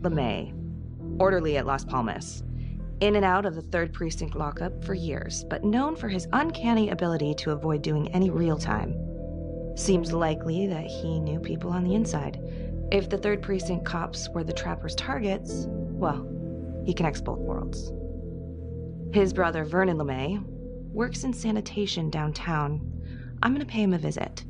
LeMay, orderly at Las Palmas. In and out of the 3rd Precinct lockup for years, but known for his uncanny ability to avoid doing any real time. Seems likely that he knew people on the inside. If the 3rd Precinct cops were the Trapper's targets, well, he connects both worlds. His brother, Vernon LeMay, works in sanitation downtown. I'm gonna pay him a visit.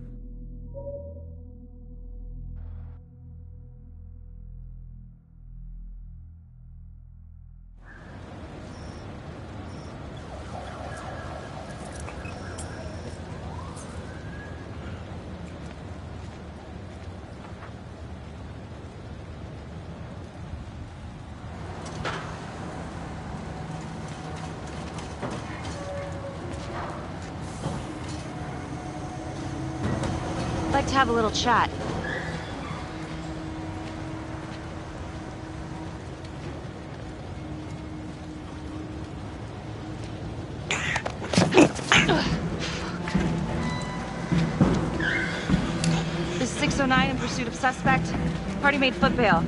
Like to have a little chat. This is 609 in pursuit of suspect. Party made foot bail.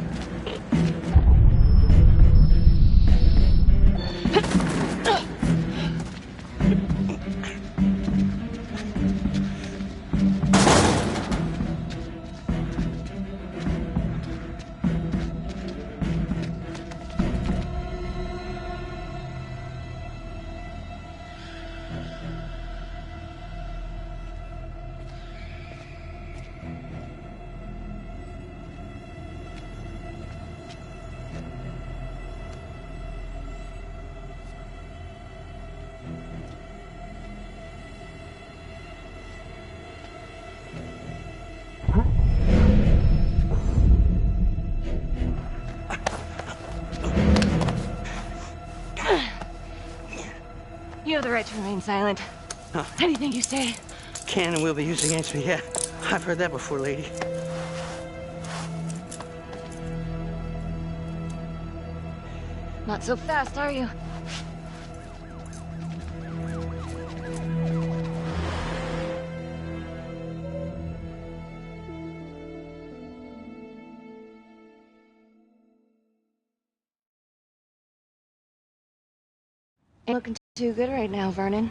You have the right to remain silent. Huh. Anything you say. Can and will be used against me, yeah. I've heard that before, lady. Not so fast, are you? Ain't looking too good right now, Vernon.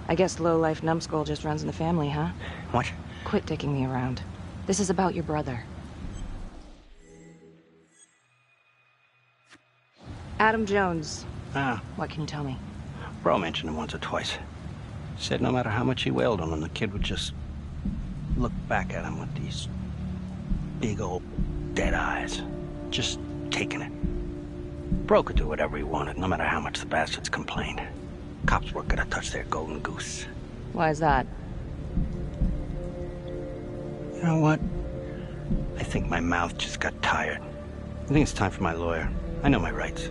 I guess low-life numbskull just runs in the family, huh? What? Quit dicking me around. This is about your brother. Adam Jones. Ah. What can you tell me? Bro mentioned him once or twice. Said no matter how much he wailed on him, the kid would just look back at him with these big old dead eyes. Just taking it. Bro could do whatever he wanted, no matter how much the bastards complained. Cops weren't gonna touch their golden goose. Why is that? You know what? I think my mouth just got tired. I think it's time for my lawyer. I know my rights.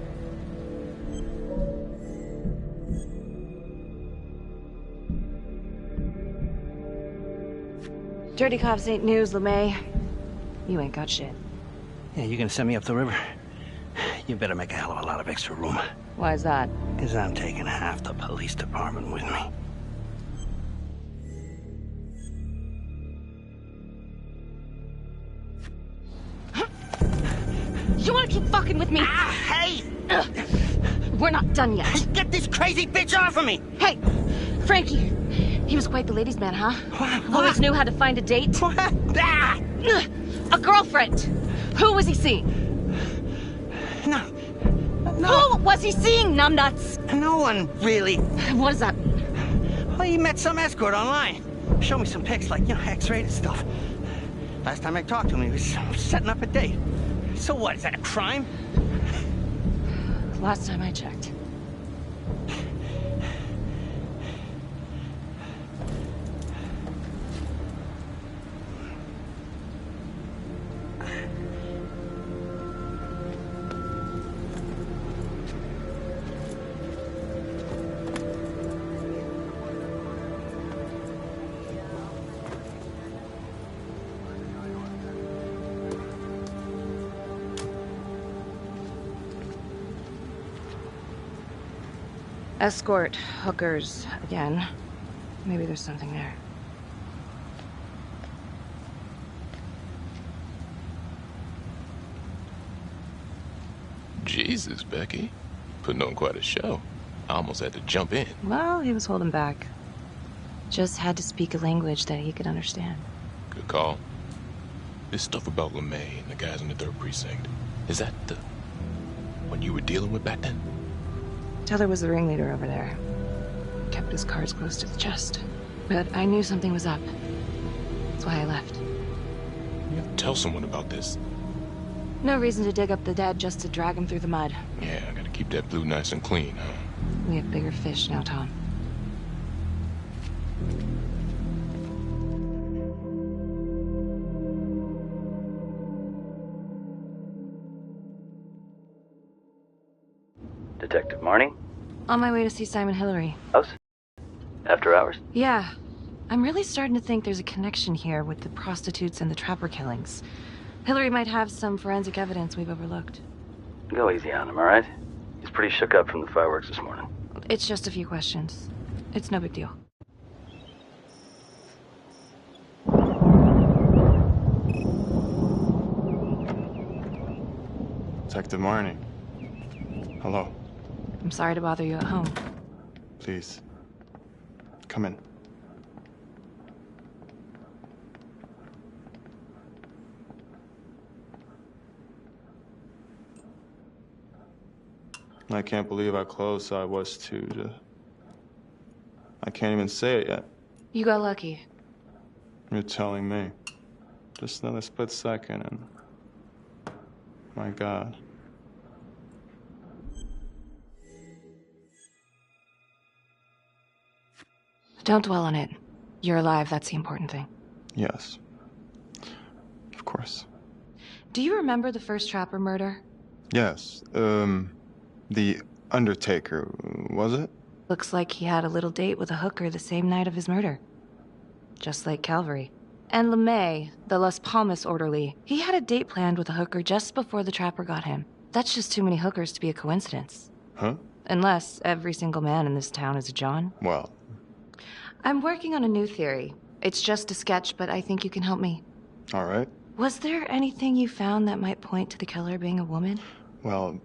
Dirty cops ain't news, LeMay. You ain't got shit. Yeah, you gonna send me up the river? You better make a hell of a lot of extra room. Why is that? Because I'm taking half the police department with me. You wanna keep fucking with me? Ah, hey! We're not done yet. Get this crazy bitch off of me! Hey, Frankie. He was quite the ladies' man, huh? What? Always knew how to find a date. What? Ah! A girlfriend. Who was he seeing? No. No. Who was he seeing, numbnuts? No one, really. What does that mean? Well, he met some escort online. Showed me some pics, like, X-rated stuff. Last time I talked to him, he was setting up a date. So what, is that a crime? Last time I checked. Escort, hookers, again. Maybe there's something there. Jesus, Becky. Putting on quite a show. I almost had to jump in. Well, he was holding back. Just had to speak a language that he could understand. Good call. This stuff about LeMay and the guys in the 3rd Precinct, is that the one you were dealing with back then? Teller was the ringleader over there. Kept his cards close to the chest. But I knew something was up. That's why I left. You have to tell someone about this. No reason to dig up the dead just to drag him through the mud. Yeah, I gotta keep that blue nice and clean, huh? We have bigger fish now, Tom. Detective Marnie? On my way to see Simon Hillary. Us? After hours? Yeah. I'm really starting to think there's a connection here with the prostitutes and the trapper killings. Hillary might have some forensic evidence we've overlooked. Go easy on him, all right? He's pretty shook up from the fireworks this morning. It's just a few questions. It's no big deal. Detective Marnie. Hello. I'm sorry to bother you at home. Please. Come in. I can't believe how close I was to I can't even say it yet. You got lucky. You're telling me. Just another split second and... My God. Don't dwell on it. You're alive, that's the important thing. Yes. Of course. Do you remember the first Trapper murder? Yes. The Undertaker, was it? Looks like he had a little date with a hooker the same night of his murder. Just like Calvary. And LeMay, the Las Palmas orderly, he had a date planned with a hooker just before the Trapper got him. That's just too many hookers to be a coincidence. Huh? Unless every single man in this town is a John. Well... I'm working on a new theory. It's just a sketch, but I think you can help me. All right. Was there anything you found that might point to the killer being a woman? Well,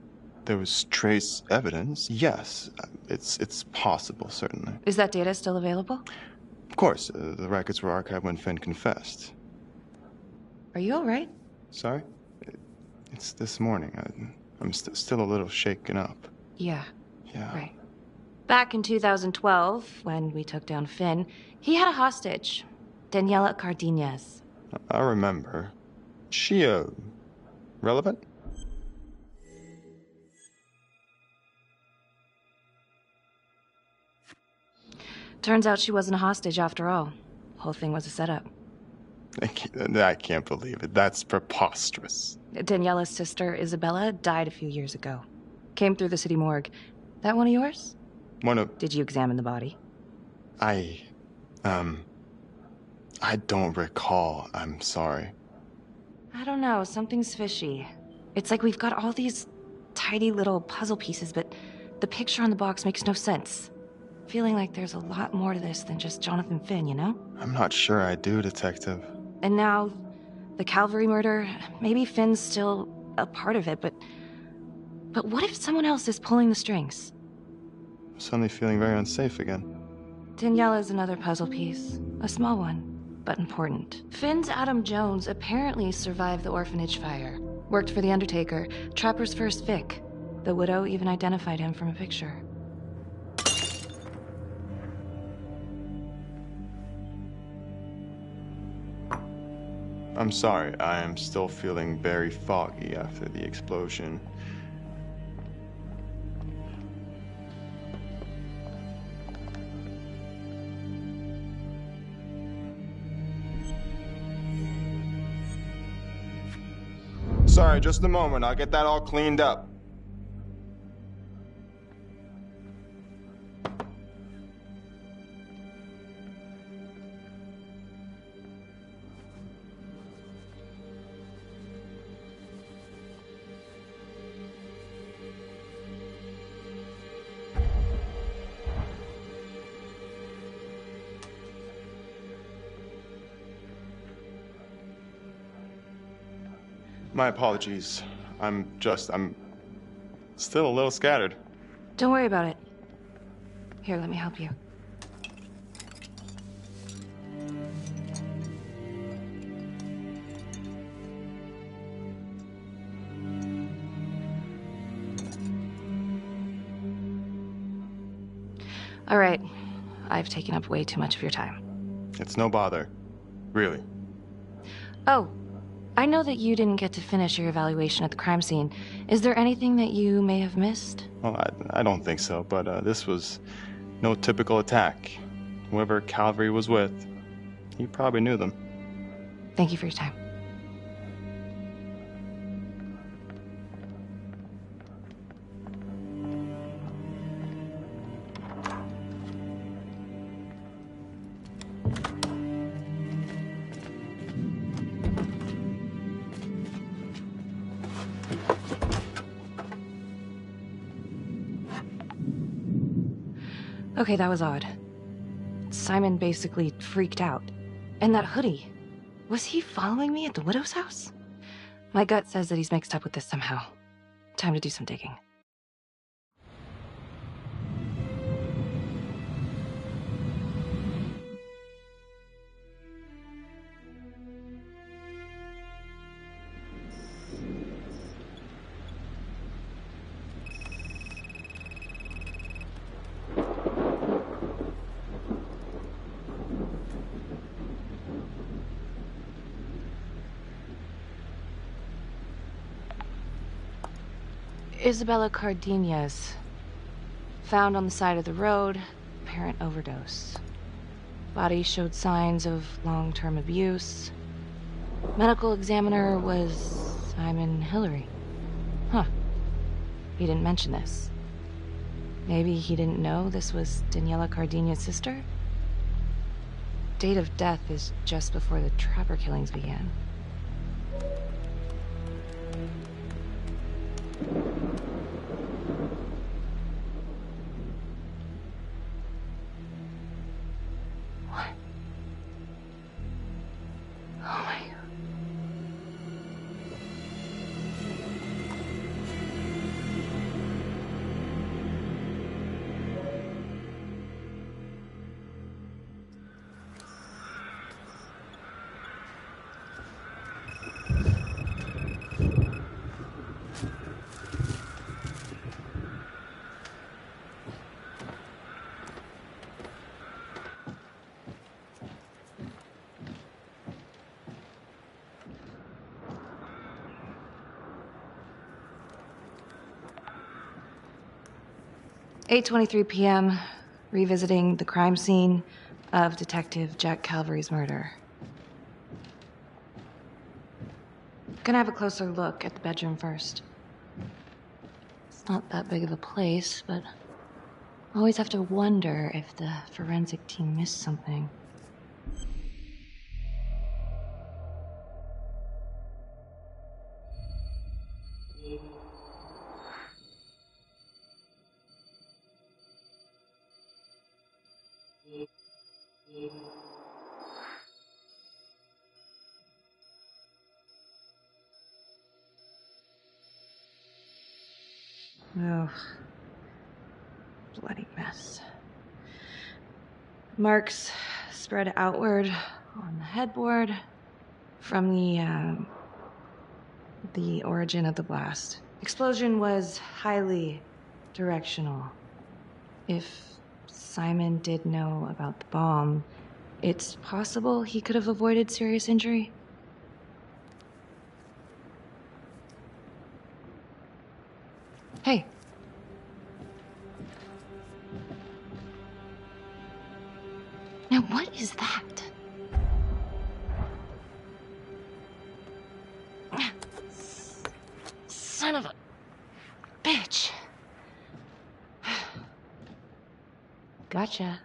there was trace evidence. Yes, it's possible, certainly. Is that data still available? Of course, the records were archived when Finn confessed. Are you all right? Sorry? It's this morning. I'm still a little shaken up. Yeah. Yeah. Right. Back in 2012, when we took down Finn, he had a hostage, Daniela Cardenas. I remember. She, relevant? Turns out she wasn't a hostage after all. Whole thing was a setup. I can't believe it. That's preposterous. Daniela's sister, Isabella, died a few years ago. Came through the city morgue. That one of yours? One of... Did you examine the body? I don't recall. I'm sorry. I don't know. Something's fishy. It's like we've got all these tidy little puzzle pieces, but the picture on the box makes no sense. Feeling like there's a lot more to this than just Jonathan Finn, you know? I'm not sure I do, Detective. And now, the Calvary murder, maybe Finn's still a part of it, but what if someone else is pulling the strings? I'm suddenly feeling very unsafe again. Daniela's another puzzle piece. A small one, but important. Finn's Adam Jones apparently survived the orphanage fire. Worked for the Undertaker, Trapper's first Vic. The widow even identified him from a picture. I'm sorry. I am still feeling very foggy after the explosion. Sorry, just a moment. I'll get that all cleaned up. My apologies. I'm Still a little scattered. Don't worry about it. Here, let me help you. All right. I've taken up way too much of your time. It's no bother. Really. Oh, I know that you didn't get to finish your evaluation at the crime scene. Is there anything that you may have missed? Well, I don't think so, but this was no typical attack. Whoever Calvary was with, he probably knew them. Thank you for your time. Okay, that was odd. Simon basically freaked out. And that hoodie. Was he following me at the widow's house? My gut says that he's mixed up with this somehow. Time to do some digging. Isabella Cardenas. Found on the side of the road, apparent overdose. Body showed signs of long-term abuse. Medical examiner was Simon Hillary. Huh. He didn't mention this. Maybe he didn't know this was Daniela Cardenas' sister? Date of death is just before the Trapper killings began. What? Oh my God. 8:23 p.m., revisiting the crime scene of Detective Jack Calvary's murder. Gonna have a closer look at the bedroom first. It's not that big of a place, but I always have to wonder if the forensic team missed something. Oh, bloody mess. Marks spread outward on the headboard from the origin of the blast. Explosion was highly directional. If Simon did know about the bomb, it's possible he could have avoided serious injury. Hey. Now what is that? Son of a bitch. Gotcha.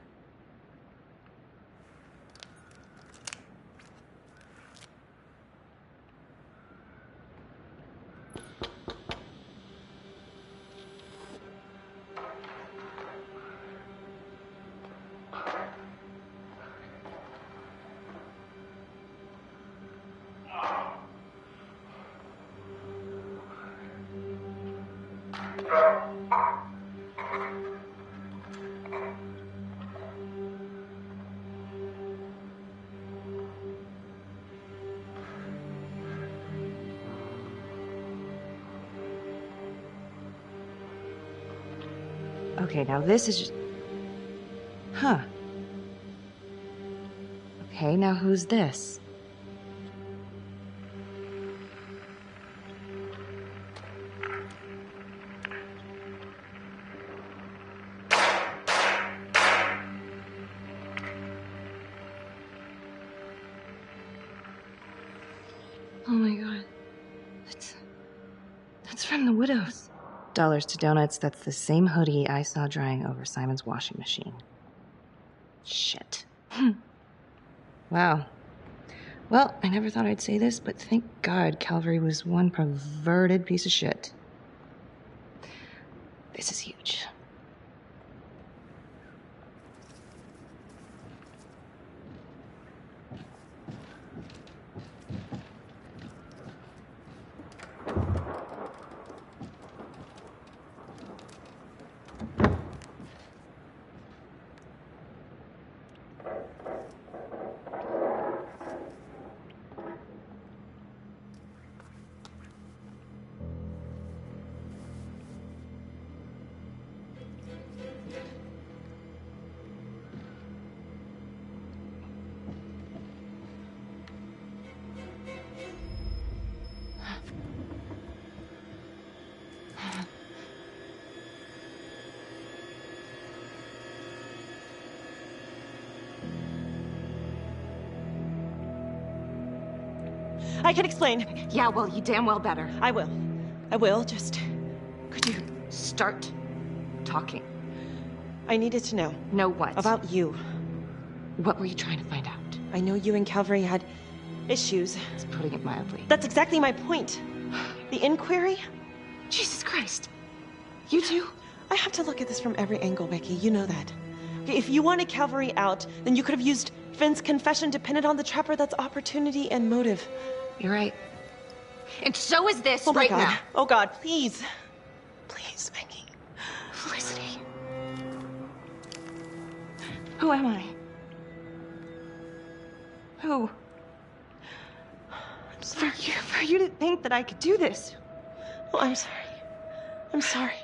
Okay, now this is just... Huh. Okay, now who's this? Oh my god. That's from the Widows. Dollars to donuts, that's the same hoodie I saw drying over Simon's washing machine. Shit. Wow. Well, I never thought I'd say this, but thank God Calvary was one perverted piece of shit. This is huge. I can explain. Yeah, well, you damn well better. I will. I will, just... Could you start talking? I needed to know. Know what? About you. What were you trying to find out? I know you and Calvary had issues. It's putting it mildly. That's exactly my point. The inquiry? Jesus Christ. You too? I have to look at this from every angle, Becky. You know that. Okay, if you wanted Calvary out, then you could have used Finn's confession to pin it on the trapper. That's opportunity and motive. You're right. And so is this Oh my right God. now. Oh God, please. Please, Becky. Felicity. Who am I? Who? I'm sorry. For you to think that I could do this. Oh, I'm sorry. I'm sorry.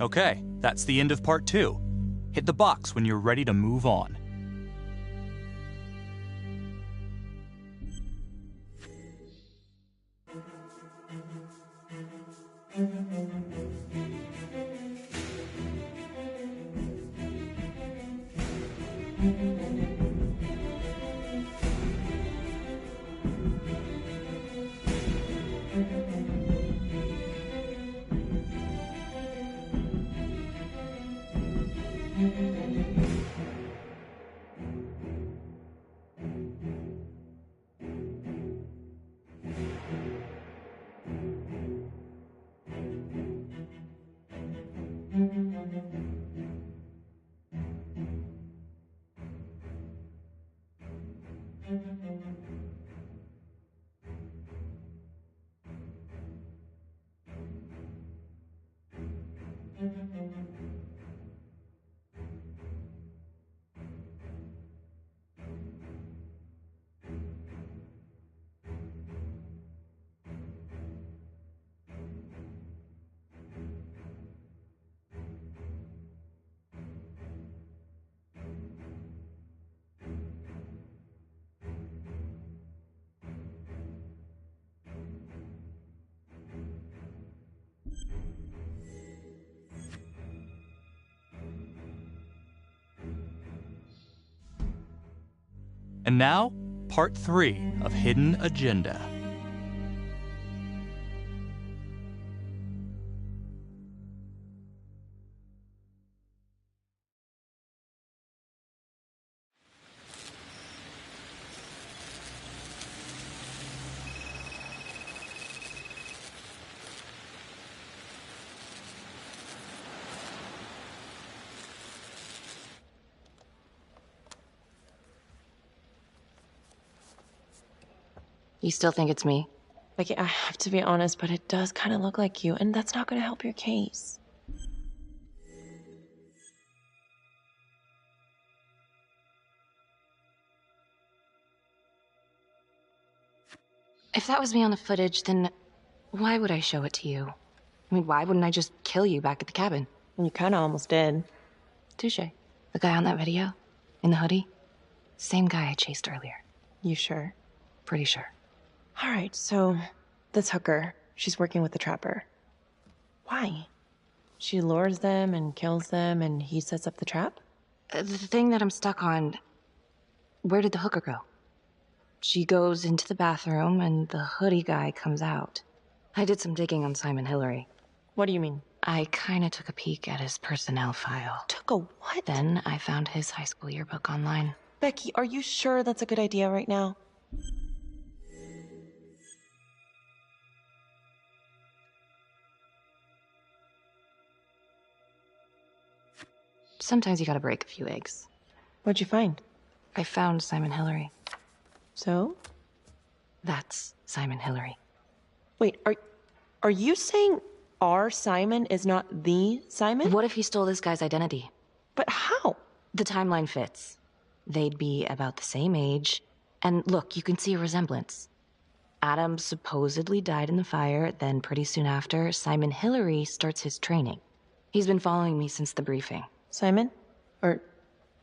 Okay, that's the end of part 2. Hit the box when you're ready to move on. And now, part 3 of Hidden Agenda. You still think it's me? Becky, I have to be honest, but it does kind of look like you, and that's not going to help your case. If that was me on the footage, then why would I show it to you? I mean, why wouldn't I just kill you back at the cabin? You kind of almost did. Touche. The guy on that video? In the hoodie? Same guy I chased earlier. You sure? Pretty sure. All right, so this hooker, she's working with the trapper. Why? She lures them and kills them, and he sets up the trap? The thing that I'm stuck on, where did the hooker go? She goes into the bathroom, and the hoodie guy comes out. I did some digging on Simon Hillary. What do you mean? I kinda took a peek at his personnel file. Took a what? Then I found his high school yearbook online. Becky, are you sure that's a good idea right now? Sometimes you gotta break a few eggs. What'd you find? I found Simon Hillary. So? That's Simon Hillary. Wait, are you saying our Simon is not the Simon? What if he stole this guy's identity? But how? The timeline fits. They'd be about the same age. And look, you can see a resemblance. Adam supposedly died in the fire, then pretty soon after, Simon Hillary starts his training. He's been following me since the briefing. Simon? Or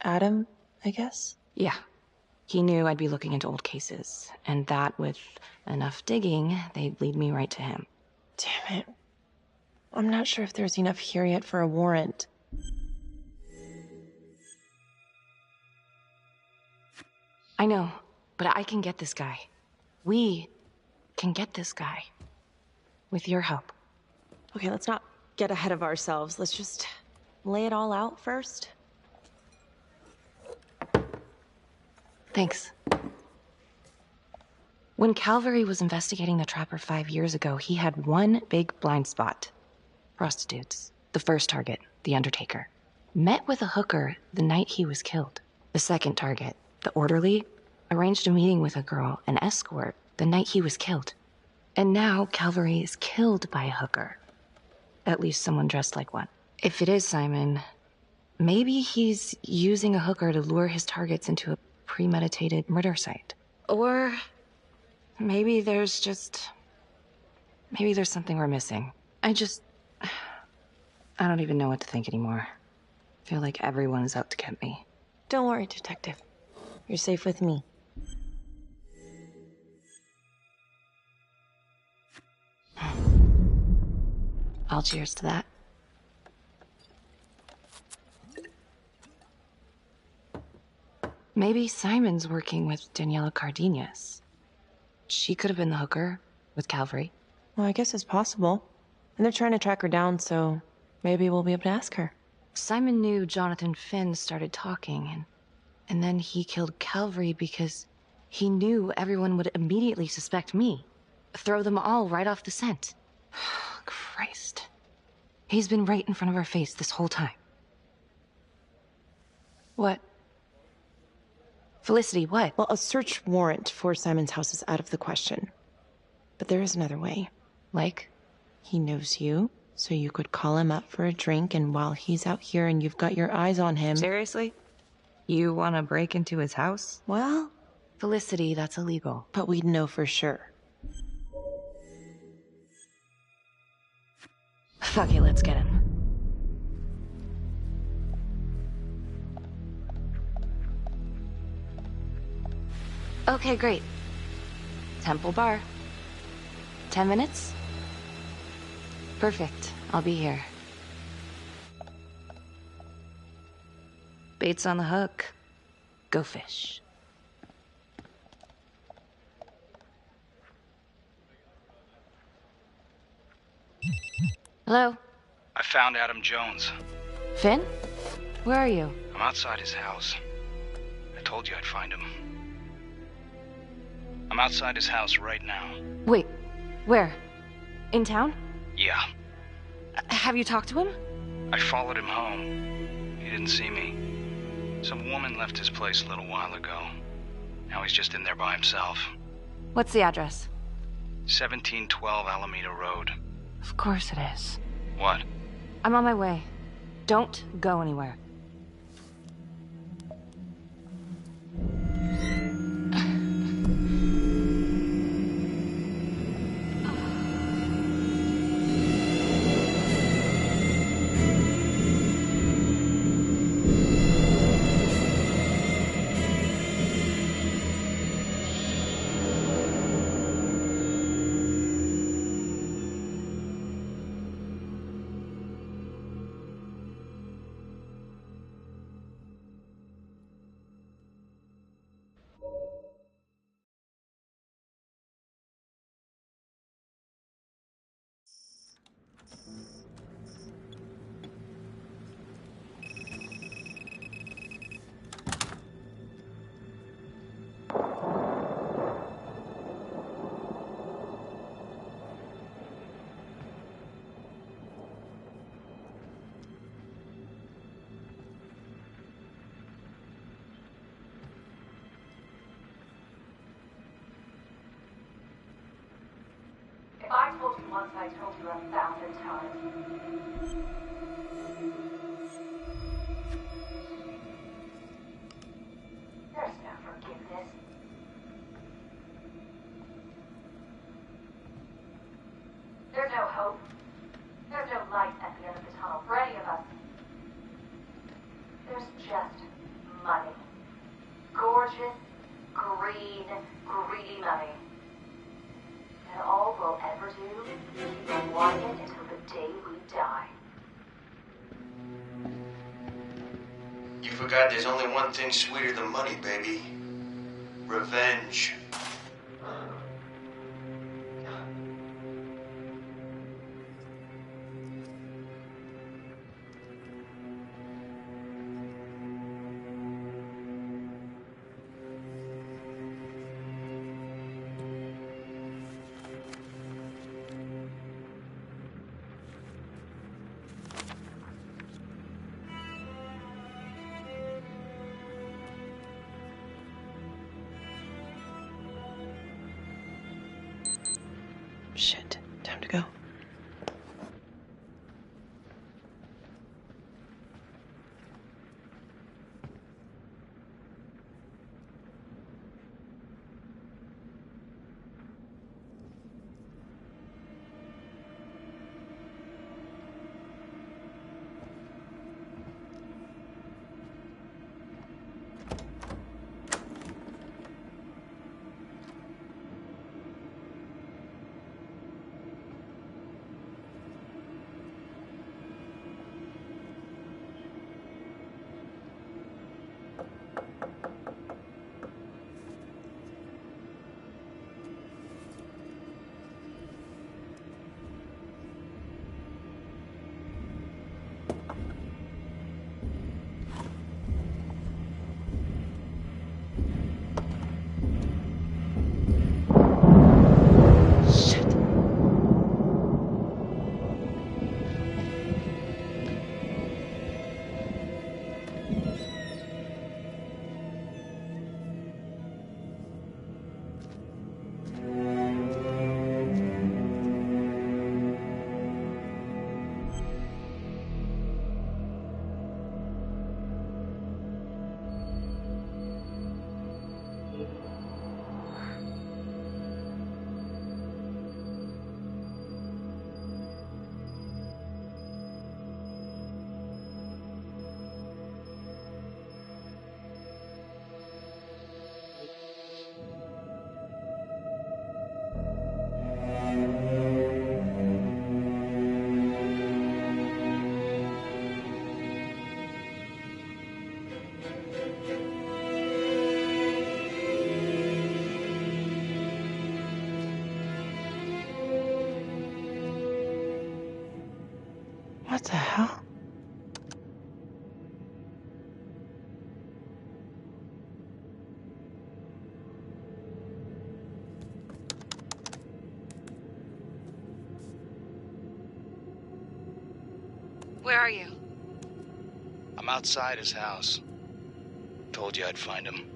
Adam, I guess? Yeah. He knew I'd be looking into old cases, and that with enough digging, they'd lead me right to him. Damn it. I'm not sure if there's enough here yet for a warrant. I know, but I can get this guy. We can get this guy. With your help. Okay, let's not get ahead of ourselves. Let's just lay it all out first. Thanks. When Calvary was investigating the Trapper 5 years ago, he had one big blind spot. Prostitutes. The first target, the Undertaker, met with a hooker the night he was killed. The second target, the orderly, arranged a meeting with a girl, an escort, the night he was killed. And now Calvary is killed by a hooker. At least someone dressed like one. If it is Simon, maybe he's using a hooker to lure his targets into a premeditated murder site. Or maybe there's something we're missing. I don't even know what to think anymore. I feel like everyone is out to get me. Don't worry, Detective. You're safe with me. I'll cheers to that. Maybe Simon's working with Daniela Cardenas. She could have been the hooker with Calvary. Well, I guess it's possible. And they're trying to track her down, so maybe we'll be able to ask her. Simon knew Jonathan Finn started talking, and then he killed Calvary because he knew everyone would immediately suspect me. Throw them all right off the scent. Christ. He's been right in front of our face this whole time. What? Felicity, what? Well, a search warrant for Simon's house is out of the question. But there is another way. Like? He knows you, so you could call him up for a drink, and while he's out here and you've got your eyes on him... Seriously? You want to break into his house? Well... Felicity, that's illegal. But we'd know for sure. Fuck it, let's get him. Okay, great. Temple Bar. 10 minutes? Perfect. I'll be here. Bait's on the hook. Go fish. Hello? I found Adam Jones. Finn? Where are you? I'm outside his house. I told you I'd find him. I'm outside his house right now. Wait, where? In town? Yeah. Have you talked to him? I followed him home. He didn't see me. Some woman left his place a little while ago. Now he's just in there by himself. What's the address? 1712 Alameda Road. Of course it is. What? I'm on my way. Don't go anywhere. If I told you once, I told you 1,000 times. There's no forgiveness. There's no hope. There's no light at the end of the tunnel for any of us. There's just money. Gorgeous, green, greedy money. And all we'll ever do is keep wanting it until the day we die. You forgot there's only one thing sweeter than money, baby. Revenge. Shit. Time to go. What the hell? Where are you? I'm outside his house. Told you I'd find him.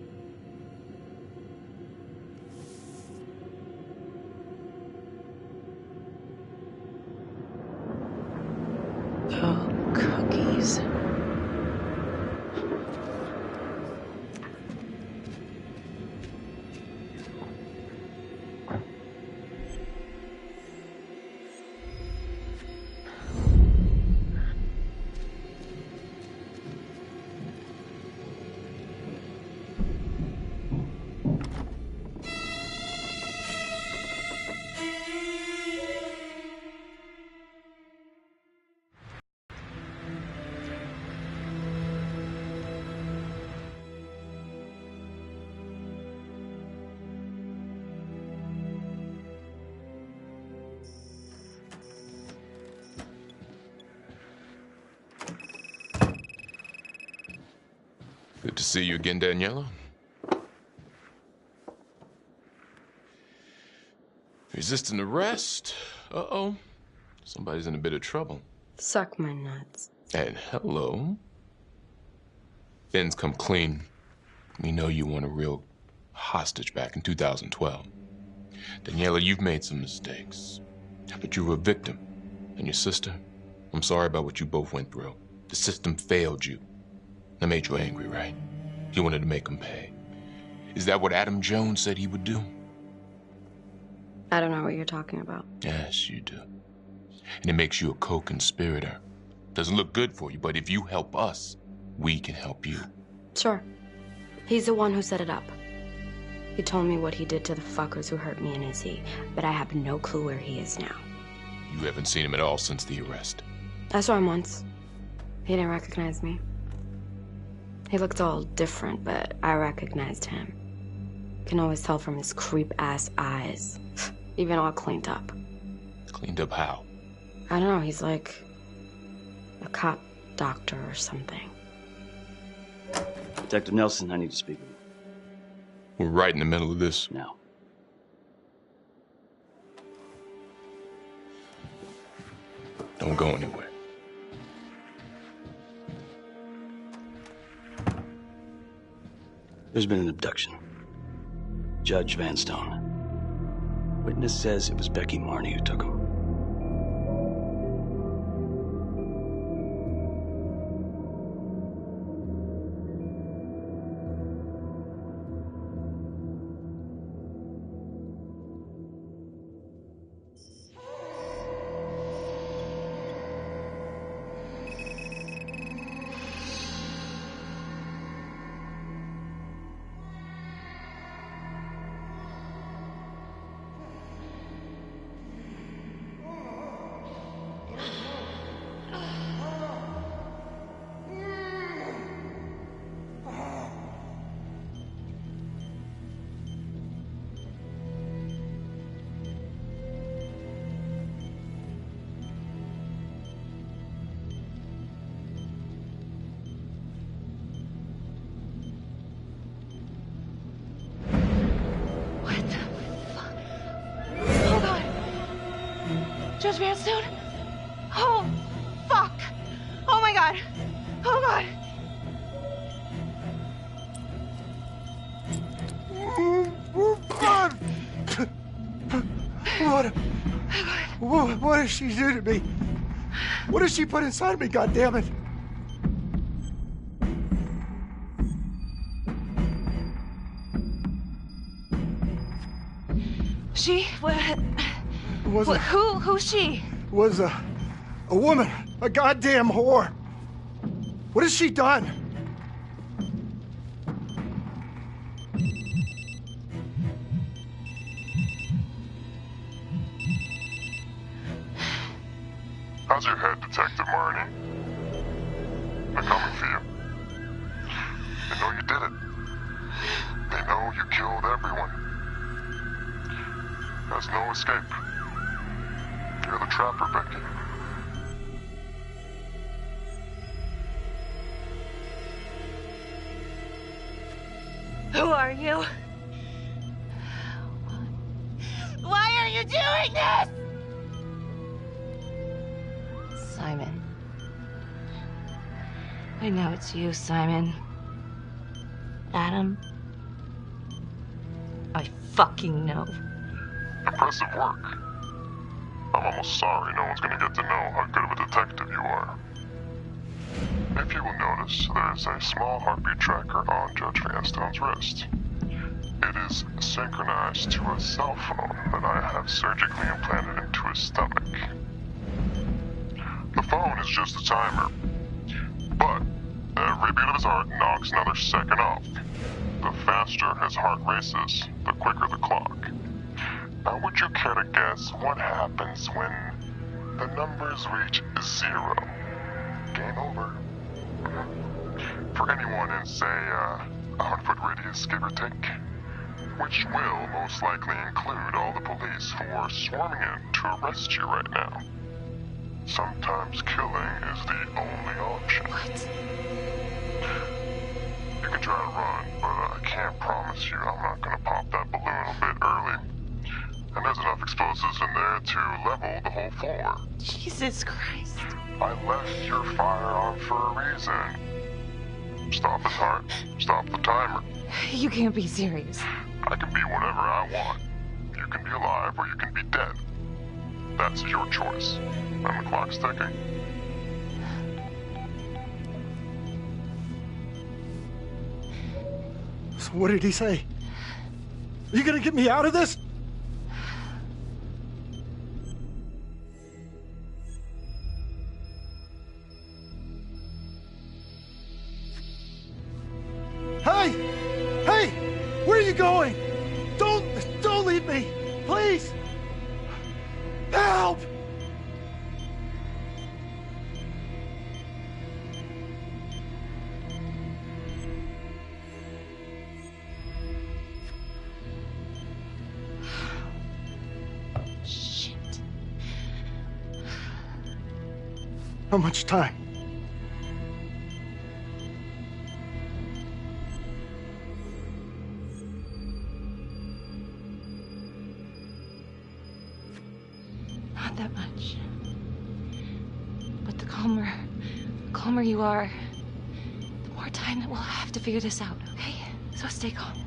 Jeez. Good to see you again, Daniela. Resisting arrest? Uh-oh. Somebody's in a bit of trouble. Suck my nuts. And hello. Finn's come clean. We know you want a real hostage back in 2012. Daniela, you've made some mistakes. But you were a victim. And your sister, I'm sorry about what you both went through. The system failed you. That made you angry, right? You wanted to make him pay. Is that what Adam Jones said he would do? I don't know what you're talking about. Yes, you do. And it makes you a co-conspirator. Doesn't look good for you, but if you help us, we can help you. Sure. He's the one who set it up. He told me what he did to the fuckers who hurt me and Izzy, but I have no clue where he is now. You haven't seen him at all since the arrest. I saw him once. He didn't recognize me. He looked all different, but I recognized him. Can always tell from his creep-ass eyes. Even all cleaned up. Cleaned up how? I don't know, he's like a cop doctor or something. Detective Nelson, I need to speak with you. We're right in the middle of this. Now. Don't go anywhere. There's been an abduction. Judge Vanstone. Witness says it was Becky Marney who took him. Judge Vanstone? Oh, fuck. Oh my god. Oh god. What does she do to me? What does she put inside me, goddammit? She? Who's she? Was a woman, a goddamn whore. What has she done? How's your head, Detective Marney? They're coming for you. They know you did it. They know you killed everyone. There's no escape. You're the trapper, Becky. Who are you? Why are you doing this? Simon. I know it's you, Simon. Adam. I fucking know. Impressive work. I'm almost sorry no one's gonna get to know how good of a detective you are. If you will notice, there is a small heartbeat tracker on Judge Vanstone's wrist. It is synchronized to a cell phone that I have surgically implanted into his stomach. The phone is just a timer, but every beat of his heart knocks another second off. The faster his heart races, the quicker the clock. Now, would you care to guess what happens when the numbers reach 0? Game over. For anyone in, say, a 100-foot radius, give or take, which will most likely include all the police who are swarming in to arrest you right now. Sometimes killing is the only option. What? You can try to run, but I can't promise you I'm not gonna pop that balloon a bit early. And there's enough explosives in there to level the whole floor. Jesus Christ. I left your firearm for a reason. Stop his heart. Stop the timer. You can't be serious. I can be whatever I want. You can be alive or you can be dead. That's your choice. And the clock's ticking. So what did he say? Are you gonna get me out of this? Hey! Hey! Where are you going? Don't leave me! Please! Help! Shit. How much time? Not that much. But the calmer you are, the more time that we'll have to figure this out, okay? So stay calm.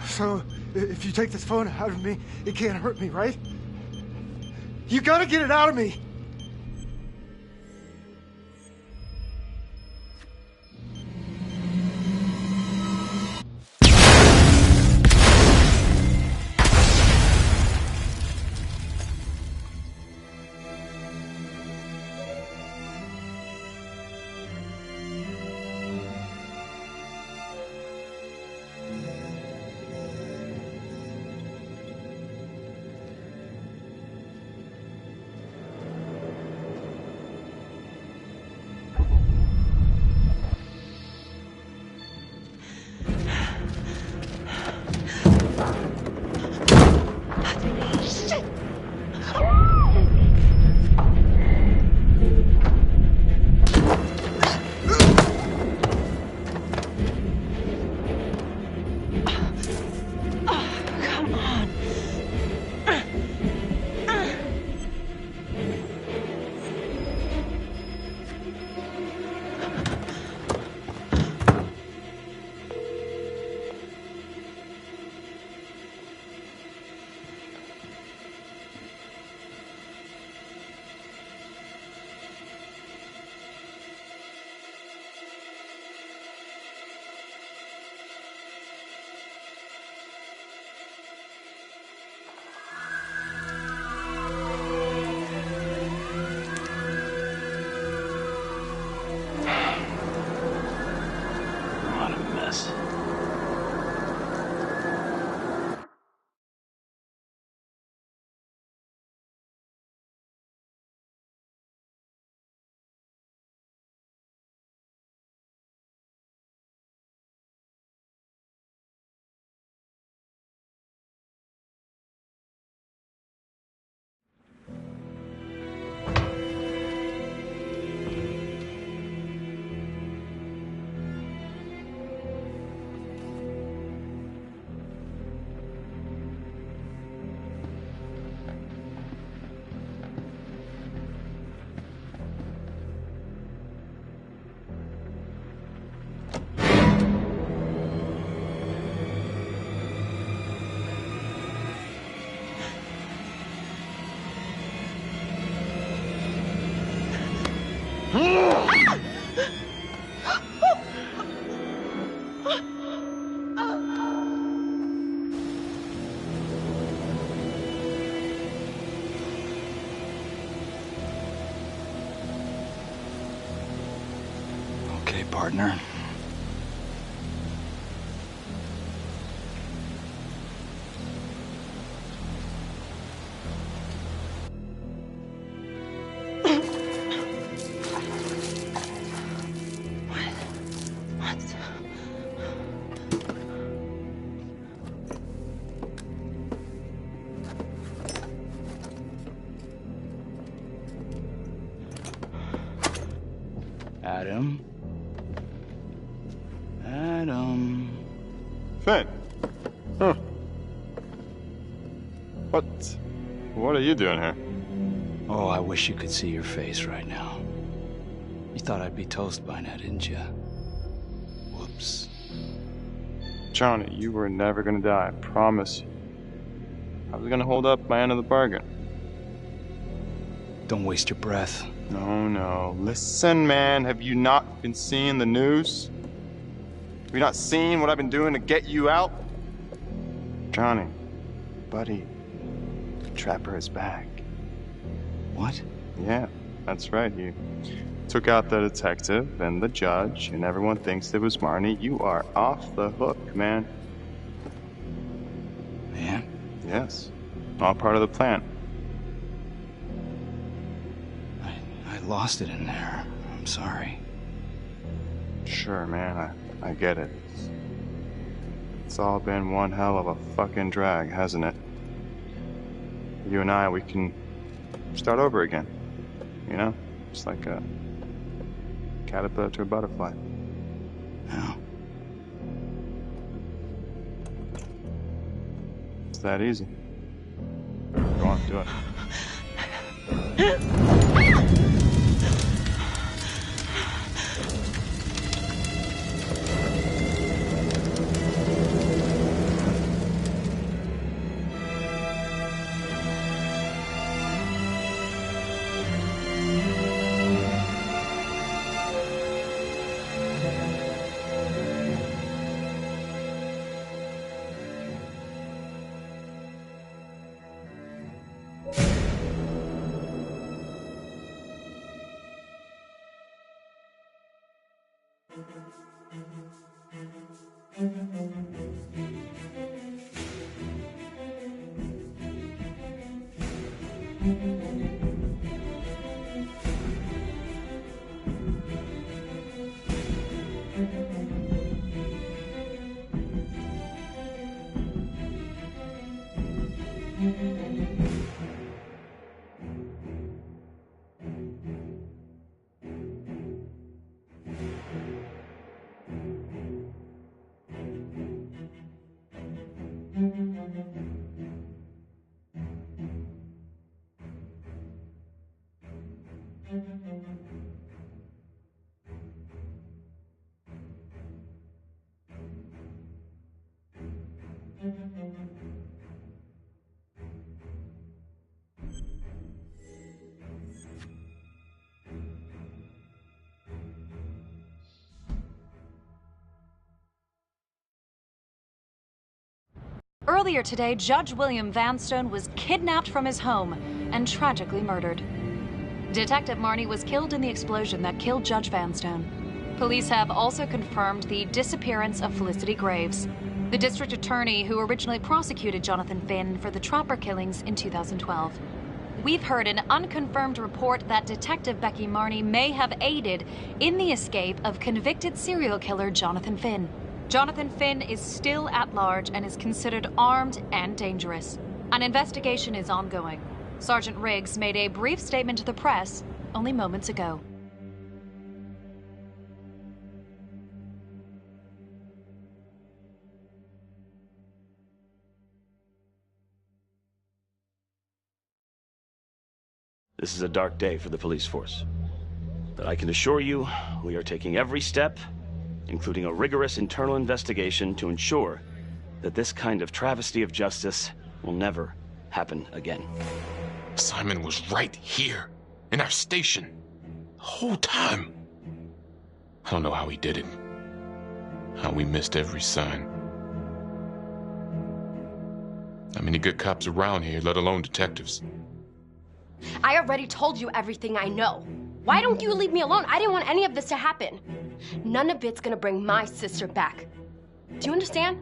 So, if you take this phone out of me, it can't hurt me, right? You gotta get it out of me! partner. Adam. Finn. Huh. What are you doing here? Oh, I wish you could see your face right now. You thought I'd be toast by now, didn't you? Whoops. Johnny, you were never gonna die, I promise you. I was gonna hold up my end of the bargain. Don't waste your breath. No. Listen, man, have you not been seeing the news? Have you not seen what I've been doing to get you out? Johnny, buddy, the trapper is back. What? Yeah, that's right. You took out the detective and the judge, and everyone thinks it was Marnie. You are off the hook, man. Yeah? Yes. All part of the plan. I lost it in there. I'm sorry. Sure, man. I get it. It's all been one hell of a fucking drag, hasn't it? You and I, we can start over again. You know? Just like a caterpillar to a butterfly. How? It's that easy. Go on, do it. Earlier today, Judge William Vanstone was kidnapped from his home and tragically murdered. Detective Marnie was killed in the explosion that killed Judge Vanstone. Police have also confirmed the disappearance of Felicity Graves, the district attorney who originally prosecuted Jonathan Finn for the Trapper killings in 2012. We've heard an unconfirmed report that Detective Becky Marnie may have aided in the escape of convicted serial killer Jonathan Finn. Jonathan Finn is still at large and is considered armed and dangerous. An investigation is ongoing. Sergeant Riggs made a brief statement to the press only moments ago. This is a dark day for the police force. But I can assure you, we are taking every step, including a rigorous internal investigation, to ensure that this kind of travesty of justice will never happen again. Simon was right here, in our station, the whole time. I don't know how he did it. How we missed every sign. How many good cops around here, let alone detectives? I already told you everything I know. Why don't you leave me alone? I didn't want any of this to happen. none of it's gonna bring my sister back. Do you understand?